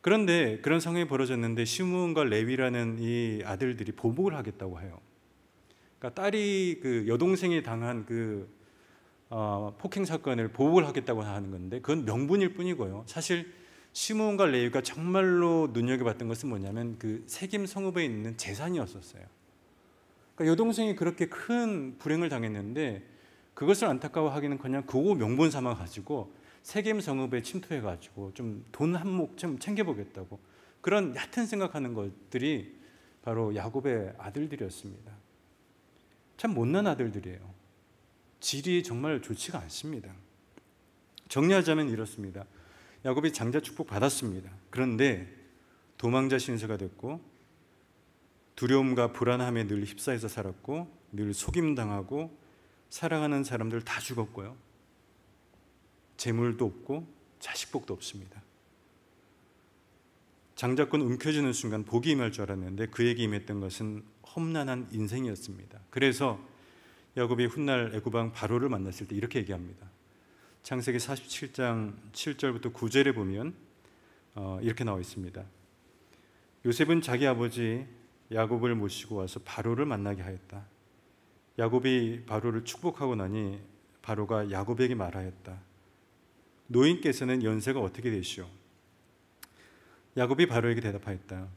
그런데 그런 상황이 벌어졌는데 시므온과 레위라는 이 아들들이 보복을 하겠다고 해요. 그러니까 딸이 그 여동생이 당한 그 폭행 사건을 보복을 하겠다고 하는 건데 그건 명분일 뿐이고요. 사실 시므온과 레위가 정말로 눈여겨봤던 것은 뭐냐면 그 세겜 성읍에 있는 재산이었었어요. 그러니까 여동생이 그렇게 큰 불행을 당했는데 그것을 안타까워하기는커녕 그거 명분 삼아 가지고 세겜 성읍에 침투해 가지고 좀 돈 한 몫 좀 챙겨보겠다고 그런 얕은 생각하는 것들이 바로 야곱의 아들들이었습니다. 참 못난 아들들이에요. 질이 정말 좋지가 않습니다. 정리하자면 이렇습니다. 야곱이 장자 축복 받았습니다. 그런데 도망자 신세가 됐고 두려움과 불안함에 늘 휩싸여서 살았고 늘 속임당하고 사랑하는 사람들 다 죽었고요. 재물도 없고 자식복도 없습니다. 장자권 움켜쥐는 순간 복이 임할 줄 알았는데 그에게 임했던 것은 험난한 인생이었습니다. 그래서 야곱이 훗날 애굽왕 바로를 만났을 때 이렇게 얘기합니다. 창세기 47장 7절부터 9절에 보면 이렇게 나와 있습니다. 요셉은 자기 아버지 야곱을 모시고 와서 바로를 만나게 하였다. 야곱이 바로를 축복하고 나니 바로가 야곱에게 말하였다. 노인께서는 연세가 어떻게 되시오? 야곱이 바로에게 대답하였다.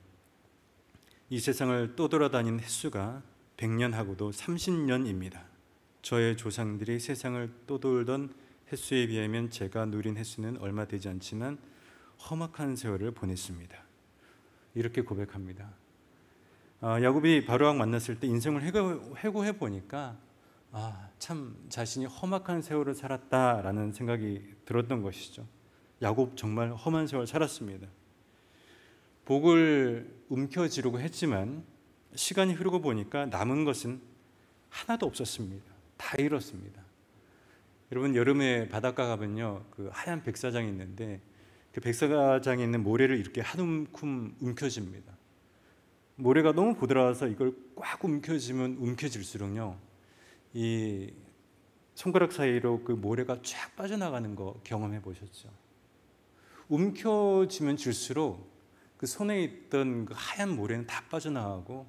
이 세상을 떠돌아다닌 횟수가 100년하고도 30년입니다. 저의 조상들이 세상을 떠돌던 횟수에 비하면 제가 누린 횟수는 얼마 되지 않지만 험악한 세월을 보냈습니다. 이렇게 고백합니다. 야곱이 바로왕 만났을 때 인생을 회고해 보니까 참 자신이 험악한 세월을 살았다라는 생각이 들었던 것이죠. 야곱 정말 험한 세월 살았습니다. 복을 움켜쥐려고 했지만 시간이 흐르고 보니까 남은 것은 하나도 없었습니다. 다 잃었습니다. 여러분 여름에 바닷가 가면요 그 하얀 백사장이 있는데 그 백사장에 있는 모래를 이렇게 한 움큼 움켜쥡니다. 모래가 너무 부드러워서 이걸 꽉 움켜질수록요 이 손가락 사이로 그 모래가 쫙 빠져나가는 거 경험해 보셨죠? 움켜쥐면 질수록 그 손에 있던 그 하얀 모래는 다 빠져나가고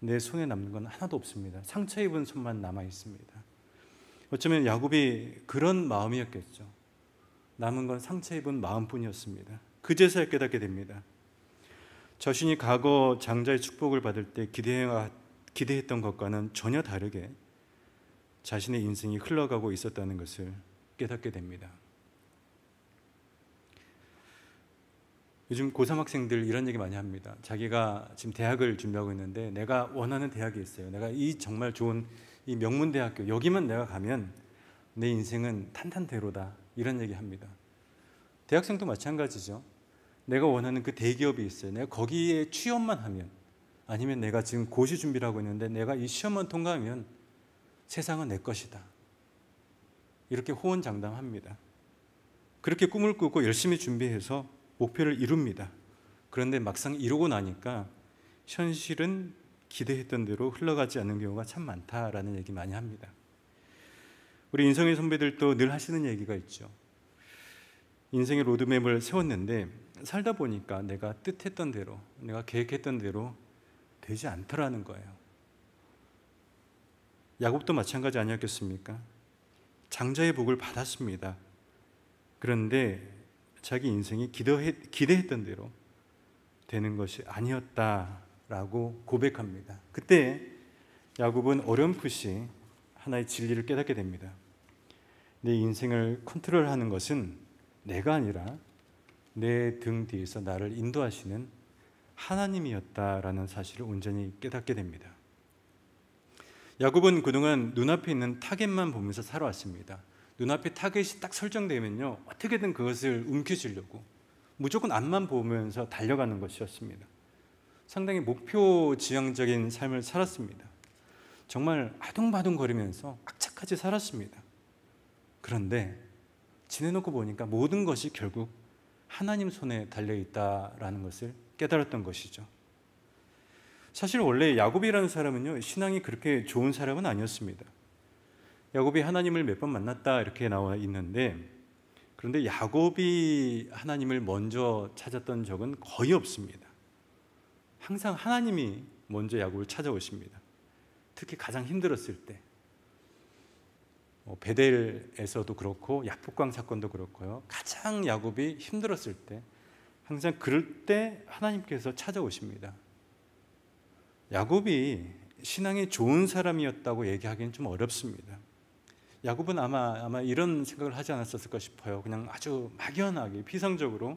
내 손에 남는 건 하나도 없습니다. 상처 입은 손만 남아 있습니다. 어쩌면 야곱이 그런 마음이었겠죠. 남은 건 상처 입은 마음뿐이었습니다. 그제서야 깨닫게 됩니다. 자신이 과거 장자의 축복을 받을 때 기대했던 것과는 전혀 다르게 자신의 인생이 흘러가고 있었다는 것을 깨닫게 됩니다. 요즘 고3 학생들 이런 얘기 많이 합니다. 자기가 지금 대학을 준비하고 있는데 내가 원하는 대학이 있어요. 내가 이 정말 좋은 이 명문대학교 여기만 내가 가면 내 인생은 탄탄대로다. 이런 얘기합니다. 대학생도 마찬가지죠. 내가 원하는 그 대기업이 있어요. 내가 거기에 취업만 하면, 아니면 내가 지금 고시 준비를 하고 있는데 내가 이 시험만 통과하면 세상은 내 것이다. 이렇게 호언장담합니다. 그렇게 꿈을 꾸고 열심히 준비해서 목표를 이룹니다. 그런데 막상 이루고 나니까 현실은 기대했던 대로 흘러가지 않는 경우가 참 많다라는 얘기 많이 합니다. 우리 인성의 선배들도 늘 하시는 얘기가 있죠. 인생의 로드맵을 세웠는데 살다 보니까 내가 뜻했던 대로, 내가 계획했던 대로 되지 않더라는 거예요. 야곱도 마찬가지 아니었겠습니까? 장자의 복을 받았습니다. 그런데 자기 인생이 기대했던 대로 되는 것이 아니었다라고 고백합니다. 그때 야곱은 어렴풋이 하나의 진리를 깨닫게 됩니다. 내 인생을 컨트롤하는 것은 내가 아니라 내 등 뒤에서 나를 인도하시는 하나님이었다라는 사실을 온전히 깨닫게 됩니다. 야곱은 그동안 눈앞에 있는 타겟만 보면서 살아왔습니다. 눈앞에 타겟이 딱 설정되면요, 어떻게든 그것을 움켜쥐려고 무조건 앞만 보면서 달려가는 것이었습니다. 상당히 목표 지향적인 삶을 살았습니다. 정말 아둥바둥거리면서 악착같이 살았습니다. 그런데 지내놓고 보니까 모든 것이 결국 하나님 손에 달려있다라는 것을 깨달았던 것이죠. 사실 원래 야곱이라는 사람은요, 신앙이 그렇게 좋은 사람은 아니었습니다. 야곱이 하나님을 몇 번 만났다 이렇게 나와 있는데, 그런데 야곱이 하나님을 먼저 찾았던 적은 거의 없습니다. 항상 하나님이 먼저 야곱을 찾아오십니다. 특히 가장 힘들었을 때, 베델에서도 그렇고 야복강 사건도 그렇고요, 가장 야곱이 힘들었을 때 항상 그럴 때 하나님께서 찾아오십니다. 야곱이 신앙이 좋은 사람이었다고 얘기하기는 좀 어렵습니다. 야곱은 아마 이런 생각을 하지 않았을까 싶어요. 그냥 아주 막연하게 피상적으로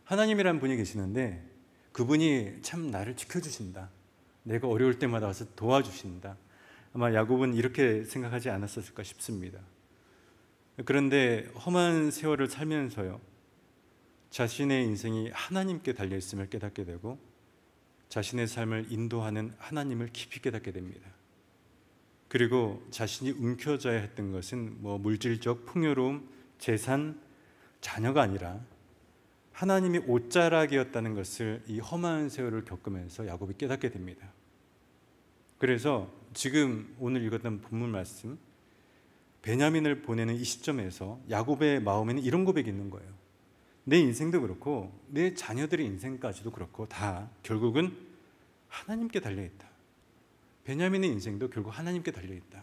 하나님이라는 분이 계시는데 그분이 참 나를 지켜주신다, 내가 어려울 때마다 와서 도와주신다. 아마 야곱은 이렇게 생각하지 않았을까 싶습니다. 그런데 험한 세월을 살면서요, 자신의 인생이 하나님께 달려있음을 깨닫게 되고 자신의 삶을 인도하는 하나님을 깊이 깨닫게 됩니다. 그리고 자신이 움켜져야 했던 것은 물질적 풍요로움, 재산, 자녀가 아니라 하나님이 옷자락이었다는 것을 이 험한 세월을 겪으면서 야곱이 깨닫게 됩니다. 그래서 지금 오늘 읽었던 본문 말씀, 베냐민을 보내는 이 시점에서 야곱의 마음에는 이런 고백이 있는 거예요. 내 인생도 그렇고 내 자녀들의 인생까지도 그렇고 다 결국은 하나님께 달려있다. 베냐민의 인생도 결국 하나님께 달려있다.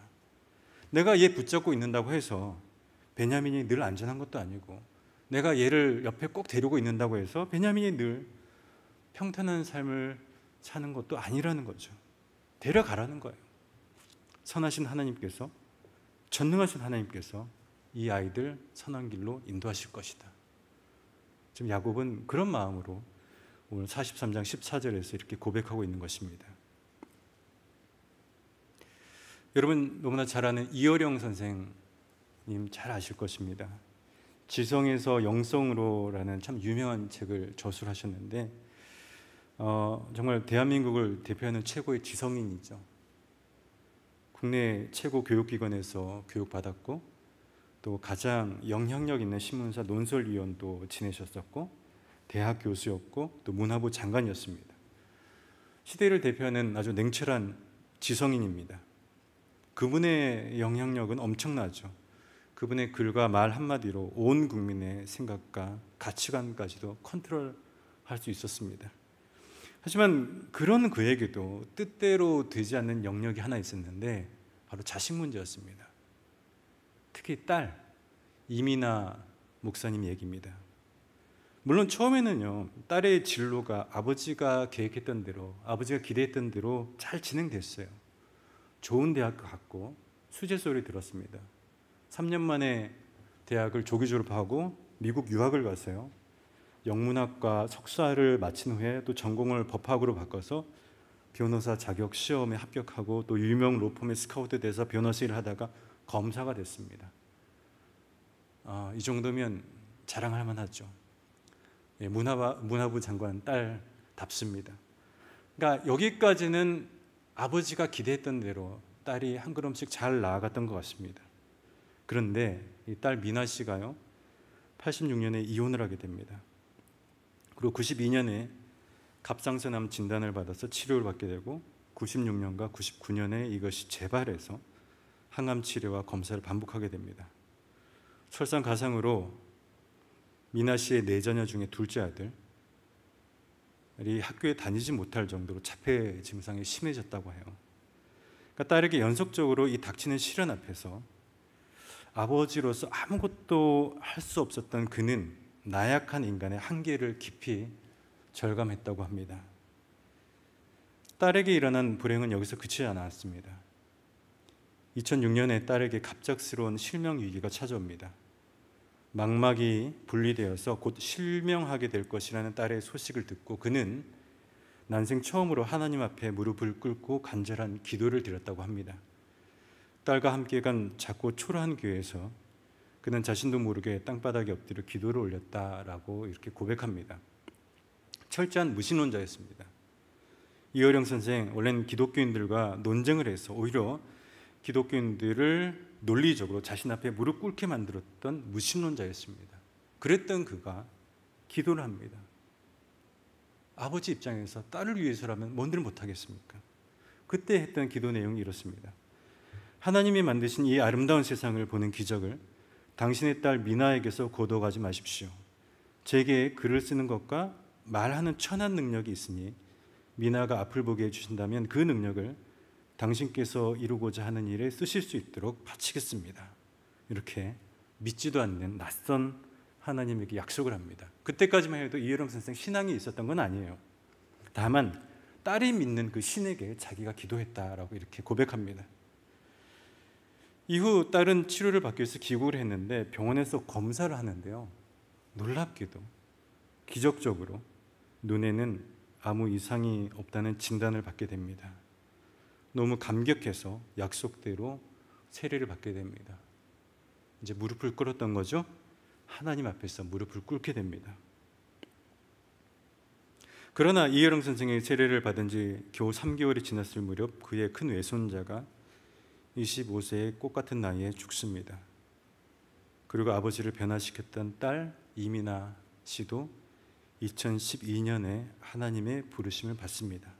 내가 얘 붙잡고 있는다고 해서 베냐민이 늘 안전한 것도 아니고, 내가 얘를 옆에 꼭 데리고 있는다고 해서 베냐민이 늘 평탄한 삶을 사는 것도 아니라는 거죠. 데려가라는 거예요. 선하신 하나님께서, 전능하신 하나님께서 이 아이들 선한 길로 인도하실 것이다. 지금 야곱은 그런 마음으로 오늘 43장 14절에서 이렇게 고백하고 있는 것입니다. 여러분 너무나 잘 아는 이어령 선생님 잘 아실 것입니다. 지성에서 영성으로라는 참 유명한 책을 저술하셨는데 정말 대한민국을 대표하는 최고의 지성인이죠. 국내 최고 교육기관에서 교육받았고 또 가장 영향력 있는 신문사 논설위원도 지내셨었고 대학 교수였고 또 문화부 장관이었습니다. 시대를 대표하는 아주 냉철한 지성인입니다. 그분의 영향력은 엄청나죠. 그분의 글과 말 한마디로 온 국민의 생각과 가치관까지도 컨트롤할 수 있었습니다. 하지만 그런 그에게도 뜻대로 되지 않는 영역이 하나 있었는데 바로 자식 문제였습니다. 특히 딸 이미나 목사님 얘기입니다. 물론 처음에는요, 딸의 진로가 아버지가 계획했던 대로, 아버지가 기대했던 대로 잘 진행됐어요. 좋은 대학 갔고 수재 소리 들었습니다. 3년 만에 대학을 조기 졸업하고 미국 유학을 가서요, 영문학과 석사를 마친 후에 또 전공을 법학으로 바꿔서 변호사 자격 시험에 합격하고 또 유명 로펌에 스카우트 돼서 변호사 일을 하다가 검사가 됐습니다. 이 정도면 자랑할 만하죠. 예, 문화부 장관 딸답습니다. 그러니까 여기까지는 아버지가 기대했던 대로 딸이 한 걸음씩 잘 나아갔던 것 같습니다. 그런데 이 딸 미나 씨가요, 86년에 이혼을 하게 됩니다. 그리고 92년에 갑상선암 진단을 받아서 치료를 받게 되고 96년과 99년에 이것이 재발해서 항암 치료와 검사를 반복하게 됩니다. 설상가상으로 미나 씨의 네 자녀 중에 둘째 아들이 학교에 다니지 못할 정도로 자폐 증상이 심해졌다고 해요. 그러니까 딸에게 연속적으로 이 닥치는 시련 앞에서 아버지로서 아무것도 할 수 없었던 그는 나약한 인간의 한계를 깊이 절감했다고 합니다. 딸에게 일어난 불행은 여기서 그치지 않았습니다. 2006년에 딸에게 갑작스러운 실명 위기가 찾아옵니다. 망막이 분리되어서 곧 실명하게 될 것이라는 딸의 소식을 듣고 그는 난생 처음으로 하나님 앞에 무릎을 꿇고 간절한 기도를 드렸다고 합니다. 딸과 함께 간 작고 초라한 교회에서 그는 자신도 모르게 땅바닥에 엎드려 기도를 올렸다라고 이렇게 고백합니다. 철저한 무신론자였습니다. 이어령 선생, 원래는 기독교인들과 논쟁을 해서 오히려 기독교인들을 논리적으로 자신 앞에 무릎 꿇게 만들었던 무신론자였습니다. 그랬던 그가 기도를 합니다. 아버지 입장에서 딸을 위해서라면 뭔들 못하겠습니까? 그때 했던 기도 내용이 이렇습니다. 하나님이 만드신 이 아름다운 세상을 보는 기적을 당신의 딸 미나에게서 거둬가지 마십시오. 제게 글을 쓰는 것과 말하는 천한 능력이 있으니 미나가 앞을 보게 해주신다면 그 능력을 당신께서 이루고자 하는 일에 쓰실 수 있도록 바치겠습니다. 이렇게 믿지도 않는 낯선 하나님에게 약속을 합니다. 그때까지만 해도 이혜령 선생 신앙이 있었던 건 아니에요. 다만 딸이 믿는 그 신에게 자기가 기도했다라고 이렇게 고백합니다. 이후 딸은 치료를 받기 위해서 귀국을 했는데 병원에서 검사를 하는데요, 놀랍게도 기적적으로 눈에는 아무 이상이 없다는 진단을 받게 됩니다. 너무 감격해서 약속대로 세례를 받게 됩니다. 이제 무릎을 꿇었던 거죠. 하나님 앞에서 무릎을 꿇게 됩니다. 그러나 이혜령 선생의 세례를 받은 지 겨우 3개월이 지났을 무렵 그의 큰 외손자가 25세의 꽃 같은 나이에 죽습니다. 그리고 아버지를 변화시켰던 딸 이미나 씨도 2012년에 하나님의 부르심을 받습니다.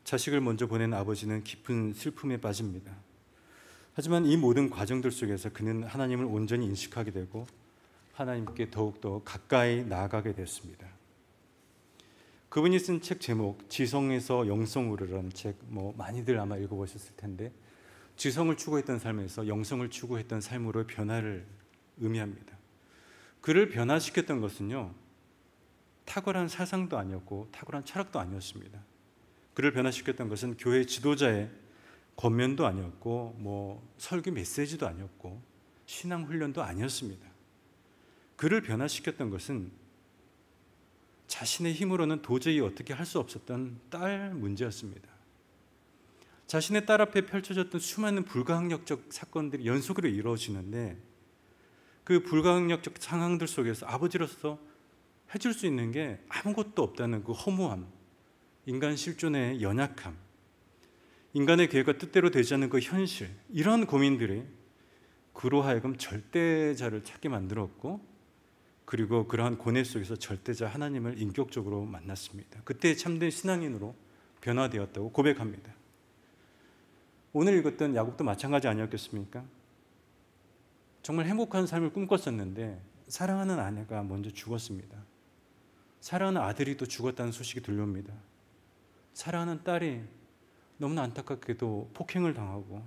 자식을 먼저 보낸 아버지는 깊은 슬픔에 빠집니다. 하지만 이 모든 과정들 속에서 그는 하나님을 온전히 인식하게 되고 하나님께 더욱더 가까이 나아가게 됐습니다. 그분이 쓴 책 제목 지성에서 영성으로라는 책, 많이들 아마 읽어보셨을 텐데, 지성을 추구했던 삶에서 영성을 추구했던 삶으로 변화를 의미합니다. 그를 변화시켰던 것은요, 탁월한 사상도 아니었고 탁월한 철학도 아니었습니다. 그를 변화시켰던 것은 교회 지도자의 권면도 아니었고 설교 메시지도 아니었고 신앙 훈련도 아니었습니다. 그를 변화시켰던 것은 자신의 힘으로는 도저히 어떻게 할 수 없었던 딸 문제였습니다. 자신의 딸 앞에 펼쳐졌던 수많은 불가항력적 사건들이 연속으로 이루어지는데 그 불가항력적 상황들 속에서 아버지로서 해줄 수 있는 게 아무것도 없다는 그 허무함, 인간 실존의 연약함, 인간의 계획과 뜻대로 되지 않는 그 현실, 이런 고민들이 그로 하여금 절대자를 찾게 만들었고, 그리고 그러한 고뇌 속에서 절대자 하나님을 인격적으로 만났습니다. 그때 참된 신앙인으로 변화되었다고 고백합니다. 오늘 읽었던 야곱도 마찬가지 아니었겠습니까? 정말 행복한 삶을 꿈꿨었는데 사랑하는 아내가 먼저 죽었습니다. 사랑하는 아들이 또 죽었다는 소식이 들려옵니다. 사랑하는 딸이 너무나 안타깝게도 폭행을 당하고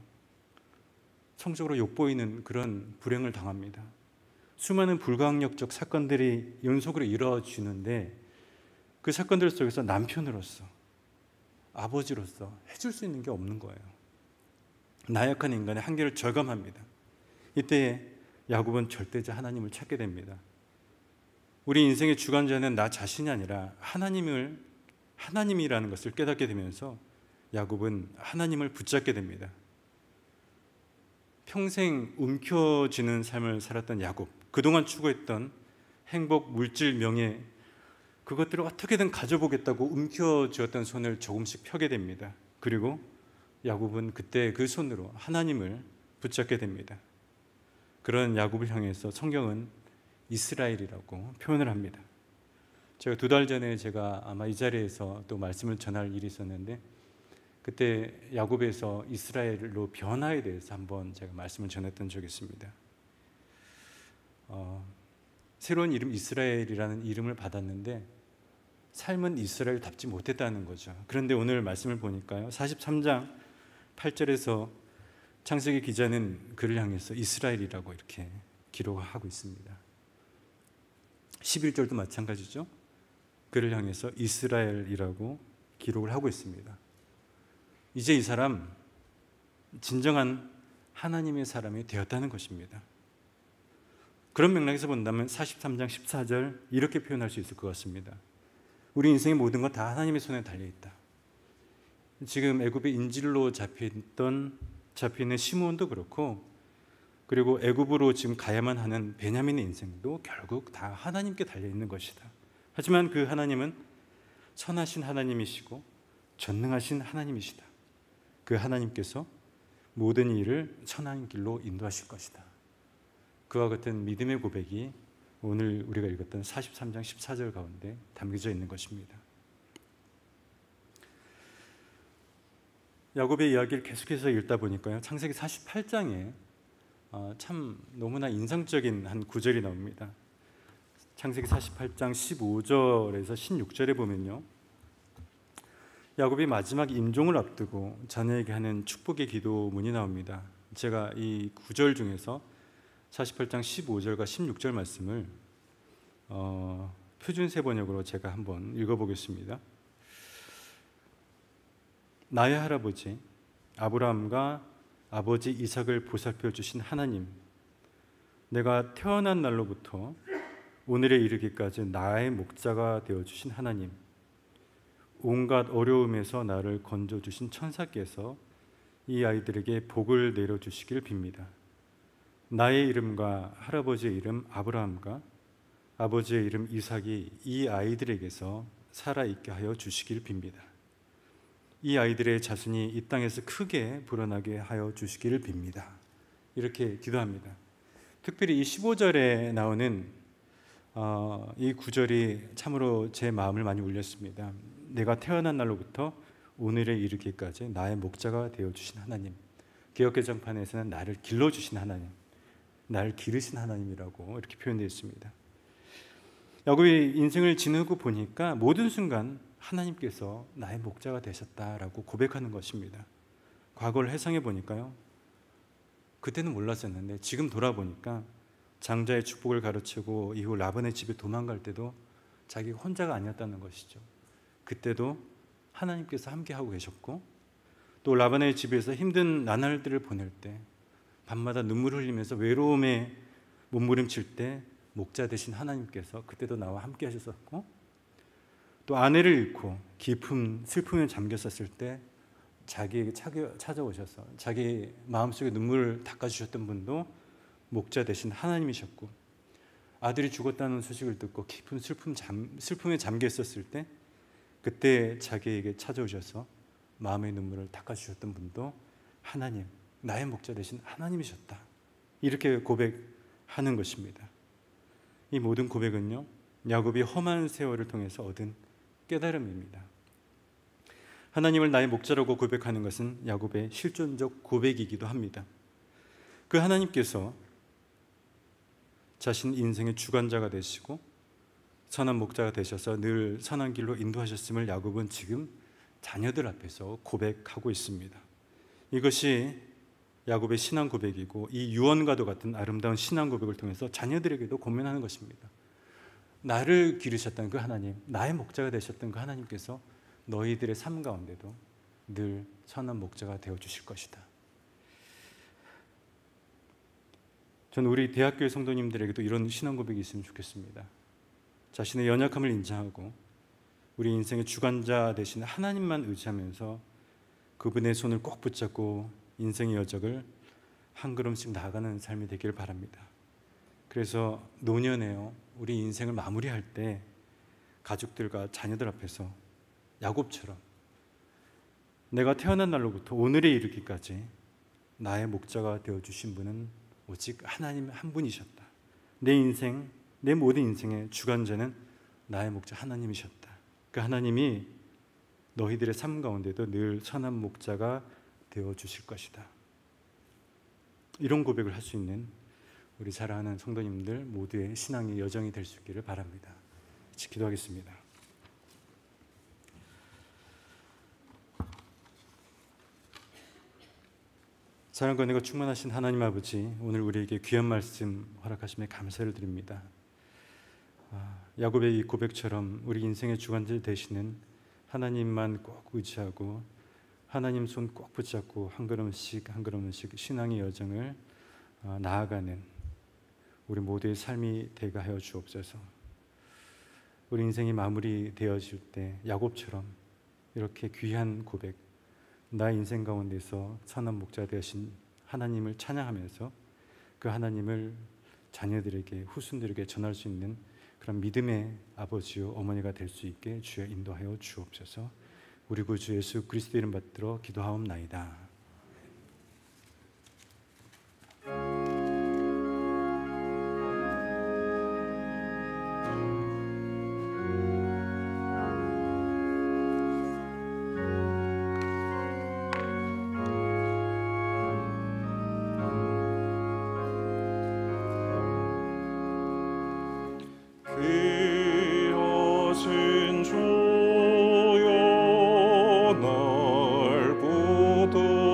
성적으로 욕보이는 그런 불행을 당합니다. 수많은 불가항력적 사건들이 연속으로 이루어지는데 그 사건들 속에서 남편으로서, 아버지로서 해줄 수 있는 게 없는 거예요. 나약한 인간의 한계를 절감합니다. 이때 야곱은 절대자 하나님을 찾게 됩니다. 우리 인생의 주관자는 나 자신이 아니라 하나님이라는 것을 깨닫게 되면서 야곱은 하나님을 붙잡게 됩니다. 평생 움켜쥐는 삶을 살았던 야곱, 그동안 추구했던 행복, 물질, 명예, 그것들을 어떻게든 가져보겠다고 움켜쥐었던 손을 조금씩 펴게 됩니다. 그리고 야곱은 그때 그 손으로 하나님을 붙잡게 됩니다. 그런 야곱을 향해서 성경은 이스라엘이라고 표현을 합니다. 제가 2달 전에 제가 아마 이 자리에서 또 말씀을 전할 일이 있었는데, 그때 야곱에서 이스라엘로 변화에 대해서 한번 제가 말씀을 전했던 적이 있습니다. 새로운 이름 이스라엘이라는 이름을 받았는데 삶은 이스라엘답지 못했다는 거죠. 그런데 오늘 말씀을 보니까요, 43장 8절에서 창세기 기자는 그를 향해서 이스라엘이라고 이렇게 기록하고 있습니다. 11절도 마찬가지죠. 그를 향해서 이스라엘이라고 기록을 하고 있습니다. 이제 이 사람 진정한 하나님의 사람이 되었다는 것입니다. 그런 맥락에서 본다면 43장 14절 이렇게 표현할 수 있을 것 같습니다. 우리 인생의 모든 것 다 하나님의 손에 달려있다. 지금 애굽의 인질로 잡혀있는 시므온도 그렇고, 그리고 애굽으로 지금 가야만 하는 베냐민의 인생도 결국 다 하나님께 달려있는 것이다. 하지만 그 하나님은 선하신 하나님이시고 전능하신 하나님이시다. 그 하나님께서 모든 일을 선한 길로 인도하실 것이다. 그와 같은 믿음의 고백이 오늘 우리가 읽었던 43장 14절 가운데 담겨져 있는 것입니다. 야곱의 이야기를 계속해서 읽다 보니까요, 창세기 48장에 참 너무나 인상적인 한 구절이 나옵니다. 창세기 48장 15절에서 16절에 보면요, 야곱이 마지막 임종을 앞두고 자녀에게 하는 축복의 기도문이 나옵니다. 제가 이 구절 중에서 48장 15절과 16절 말씀을 표준세 번역으로 제가 한번 읽어보겠습니다. 나의 할아버지 아브라함과 아버지 이삭을 보살펴 주신 하나님, 내가 태어난 날로부터 오늘에 이르기까지 나의 목자가 되어주신 하나님, 온갖 어려움에서 나를 건져주신 천사께서 이 아이들에게 복을 내려주시길 빕니다. 나의 이름과 할아버지의 이름 아브라함과 아버지의 이름 이삭이 이 아이들에게서 살아있게 하여 주시길 빕니다. 이 아이들의 자손이 이 땅에서 크게 불어나게 하여 주시기를 빕니다. 이렇게 기도합니다. 특별히 이 15절에 나오는 이 구절이 참으로 제 마음을 많이 울렸습니다. 내가 태어난 날로부터 오늘에 이르기까지 나의 목자가 되어주신 하나님, 개역개정판에서는 나를 길러주신 하나님, 나를 기르신 하나님이라고 이렇게 표현되어 있습니다. 야곱이 인생을 지내고 보니까 모든 순간 하나님께서 나의 목자가 되셨다라고 고백하는 것입니다. 과거를 회상해 보니까요, 그때는 몰랐었는데 지금 돌아보니까 장자의 축복을 가르치고 이후 라반의 집에 도망갈 때도 자기가 혼자가 아니었다는 것이죠. 그때도 하나님께서 함께하고 계셨고, 또 라반의 집에서 힘든 나날들을 보낼 때 밤마다 눈물 흘리면서 외로움에 몸부림칠 때 목자 되신 하나님께서 그때도 나와 함께 하셨었고, 또 아내를 잃고 깊은 슬픔에 잠겼었을 때 자기에게 찾아오셔서 자기 마음속에 눈물을 닦아주셨던 분도 목자 되신 하나님이셨고, 아들이 죽었다는 소식을 듣고 깊은 슬픔에 잠겨 있었을 때 그때 자기에게 찾아오셔서 마음의 눈물을 닦아주셨던 분도 하나님, 나의 목자 되신 하나님이셨다. 이렇게 고백하는 것입니다. 이 모든 고백은요, 야곱이 험한 세월을 통해서 얻은 깨달음입니다. 하나님을 나의 목자라고 고백하는 것은 야곱의 실존적 고백이기도 합니다. 그 하나님께서 자신 인생의 주관자가 되시고 선한 목자가 되셔서 늘 선한 길로 인도하셨음을 야곱은 지금 자녀들 앞에서 고백하고 있습니다. 이것이 야곱의 신앙 고백이고, 이 유언과도 같은 아름다운 신앙 고백을 통해서 자녀들에게도 권면하는 것입니다. 나를 기르셨던 그 하나님, 나의 목자가 되셨던 그 하나님께서 너희들의 삶 가운데도 늘 선한 목자가 되어주실 것이다. 저는 우리 대학교의 성도님들에게도 이런 신앙 고백이 있으면 좋겠습니다. 자신의 연약함을 인정하고 우리 인생의 주관자 되신 하나님만 의지하면서 그분의 손을 꼭 붙잡고 인생의 여정을 한 걸음씩 나아가는 삶이 되기를 바랍니다. 그래서 노년에요, 우리 인생을 마무리할 때 가족들과 자녀들 앞에서 야곱처럼 내가 태어난 날로부터 오늘에 이르기까지 나의 목자가 되어주신 분은 오직 하나님 한 분이셨다. 내 인생, 내 모든 인생의 주관자는 나의 목자 하나님이셨다. 그 하나님이 너희들의 삶 가운데도 늘 선한 목자가 되어주실 것이다. 이런 고백을 할 수 있는 우리 사랑하는 성도님들 모두의 신앙의 여정이 될 수 있기를 바랍니다. 같이 기도하겠습니다. 사랑과 은혜가 충만하신 하나님 아버지, 오늘 우리에게 귀한 말씀 허락하심에 감사를 드립니다. 야곱의 이 고백처럼 우리 인생의 주관자 되시는 하나님만 꼭 의지하고 하나님 손 꼭 붙잡고 한 걸음씩 한 걸음씩 신앙의 여정을 나아가는 우리 모두의 삶이 되게 하여 주옵소서. 우리 인생이 마무리되어질 때 야곱처럼 이렇게 귀한 고백, 나의 인생 가운데서 선한 목자 되신 하나님을 찬양하면서 그 하나님을 자녀들에게, 후손들에게 전할 수 있는 그런 믿음의 아버지요 어머니가 될 수 있게 주여 인도하여 주옵소서. 우리 구주 예수 그리스도 이름 받들어 기도하옵나이다. 주여 날 보도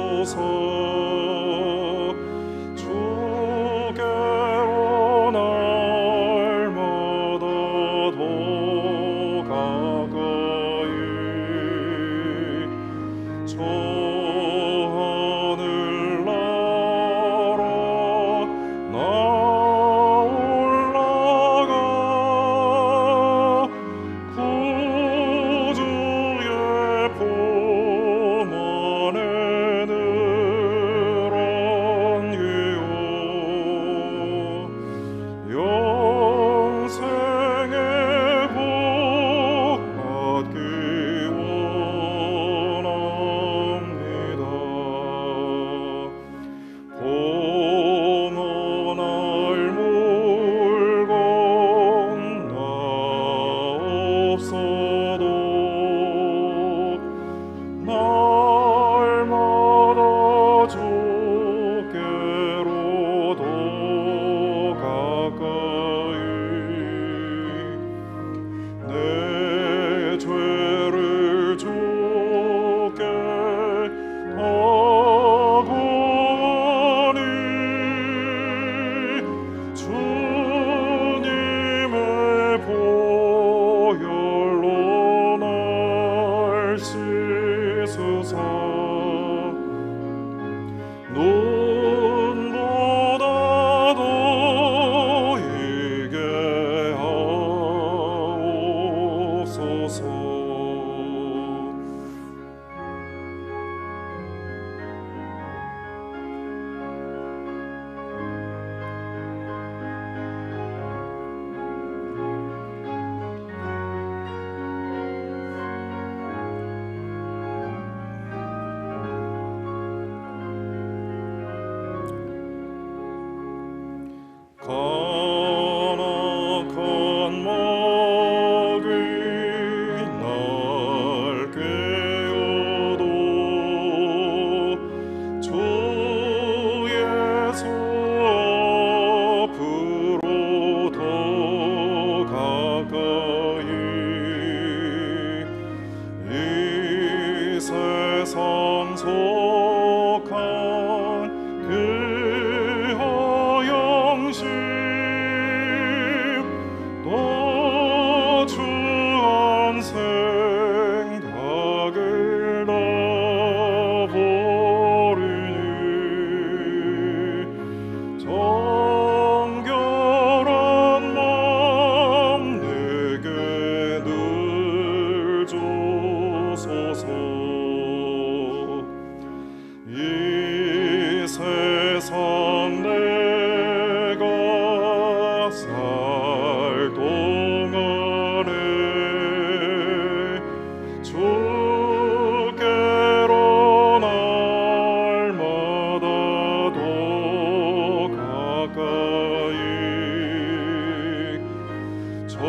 저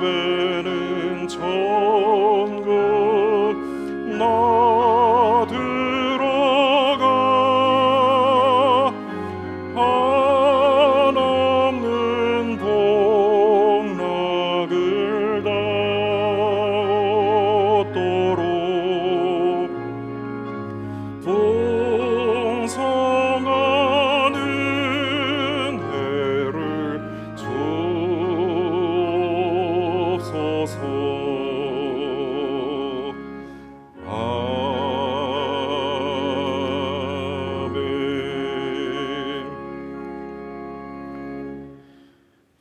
배는 천국 나 들어가 한없는 복락을 다 얻도록 풍성한 은혜를 주옵소서.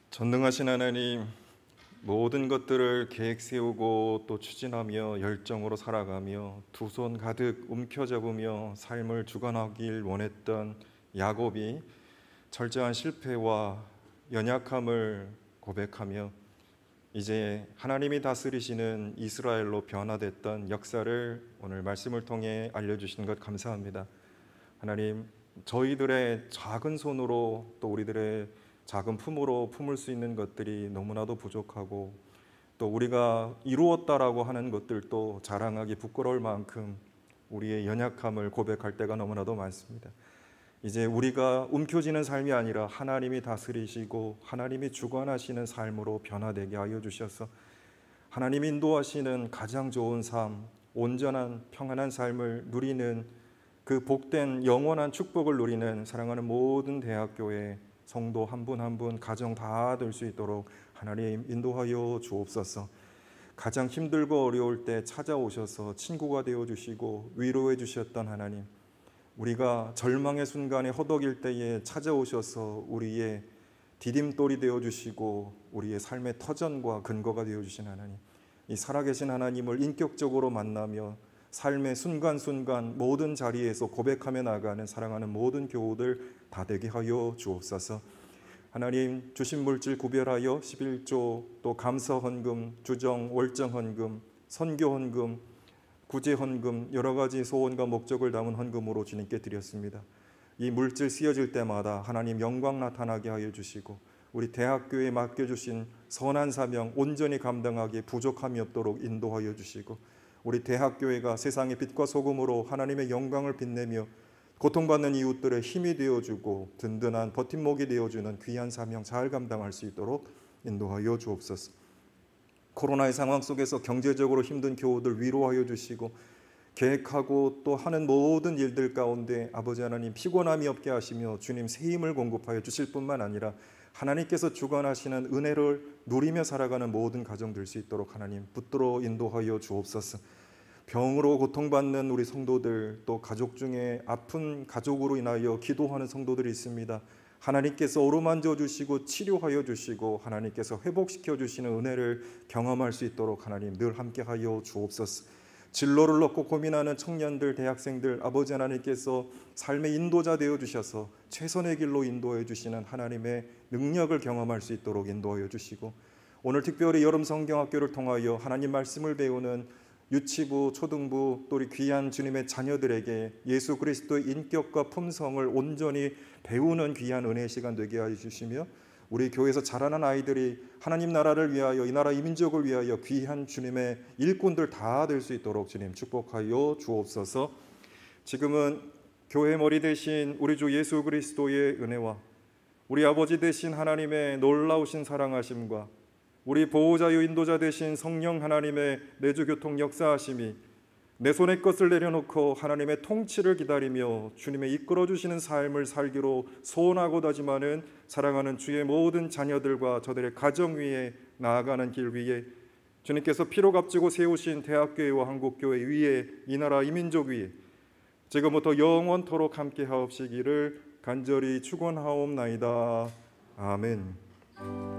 전능하신 하나님, 모든 것들을 계획 세우고 또 추진하며 열정으로 살아가며 두 손 가득 움켜잡으며 삶을 주관하길 원했던 야곱이 철저한 실패와 연약함을 고백하며 이제 하나님이 다스리시는 이스라엘로 변화됐던 역사를 오늘 말씀을 통해 알려주신 것 감사합니다. 하나님, 저희들의 작은 손으로 또 우리들의 작은 품으로 품을 수 있는 것들이 너무나도 부족하고 또 우리가 이루었다라고 하는 것들도 자랑하기 부끄러울 만큼 우리의 연약함을 고백할 때가 너무나도 많습니다. 이제 우리가 움켜쥐는 삶이 아니라 하나님이 다스리시고 하나님이 주관하시는 삶으로 변화되게 하여 주셔서 하나님이 인도하시는 가장 좋은 삶, 온전한 평안한 삶을 누리는 그 복된 영원한 축복을 누리는 사랑하는 모든 대학교의 성도 한 분 한 분 가정 다 될 수 있도록 하나님 인도하여 주옵소서. 가장 힘들고 어려울 때 찾아오셔서 친구가 되어주시고 위로해 주셨던 하나님, 우리가 절망의 순간에 허덕일 때에 찾아오셔서 우리의 디딤돌이 되어주시고 우리의 삶의 터전과 근거가 되어주신 하나님, 이 살아계신 하나님을 인격적으로 만나며 삶의 순간순간 모든 자리에서 고백하며 나가는 사랑하는 모든 교우들 다 되게 하여 주옵소서. 하나님, 주신 물질 구별하여 11조 또 감사헌금, 주정, 월정헌금, 선교헌금, 구제헌금 여러 가지 소원과 목적을 담은 헌금으로 주님께 드렸습니다. 이 물질 쓰여질 때마다 하나님 영광 나타나게 하여 주시고 우리 대학교에 맡겨주신 선한 사명 온전히 감당하기에 부족함이 없도록 인도하여 주시고 우리 대학교회가 세상의 빛과 소금으로 하나님의 영광을 빛내며 고통받는 이웃들의 힘이 되어주고 든든한 버팀목이 되어주는 귀한 사명 잘 감당할 수 있도록 인도하여 주옵소서. 코로나의 상황 속에서 경제적으로 힘든 교우들 위로하여 주시고 계획하고 또 하는 모든 일들 가운데 아버지 하나님 피곤함이 없게 하시며 주님 새 힘을 공급하여 주실 뿐만 아니라 하나님께서 주관하시는 은혜를 누리며 살아가는 모든 가정 될 수 있도록 하나님 붙들어 인도하여 주옵소서. 병으로 고통받는 우리 성도들 또 가족 중에 아픈 가족으로 인하여 기도하는 성도들이 있습니다. 하나님께서 어루만져 주시고 치료하여 주시고 하나님께서 회복시켜 주시는 은혜를 경험할 수 있도록 하나님 늘 함께하여 주옵소서. 진로를 놓고 고민하는 청년들, 대학생들 아버지 하나님께서 삶의 인도자 되어 주셔서 최선의 길로 인도해 주시는 하나님의 능력을 경험할 수 있도록 인도하여 주시고 오늘 특별히 여름 성경학교를 통하여 하나님 말씀을 배우는 유치부, 초등부 또 우리 귀한 주님의 자녀들에게 예수 그리스도의 인격과 품성을 온전히 배우는 귀한 은혜의 시간 되게 하여 주시며 우리 교회에서 자라난 아이들이 하나님 나라를 위하여 이 나라 이민족을 위하여 귀한 주님의 일꾼들 다 될 수 있도록 주님 축복하여 주옵소서. 지금은 교회 머리 대신 우리 주 예수 그리스도의 은혜와 우리 아버지 되신 하나님의 놀라우신 사랑하심과 우리 보호자요 인도자 되신 성령 하나님의 내주 교통 역사하심이 내 손에 것을 내려놓고 하나님의 통치를 기다리며 주님의 이끌어주시는 삶을 살기로 소원하고 다짐하는 사랑하는 주의 모든 자녀들과 저들의 가정 위에 나아가는 길 위에 주님께서 피로 값지고 세우신 대학교회와 한국교회 위에 이 나라 이민족 위에 지금부터 영원토록 함께 하옵시기를 간절히 축원하옵나이다. 아멘.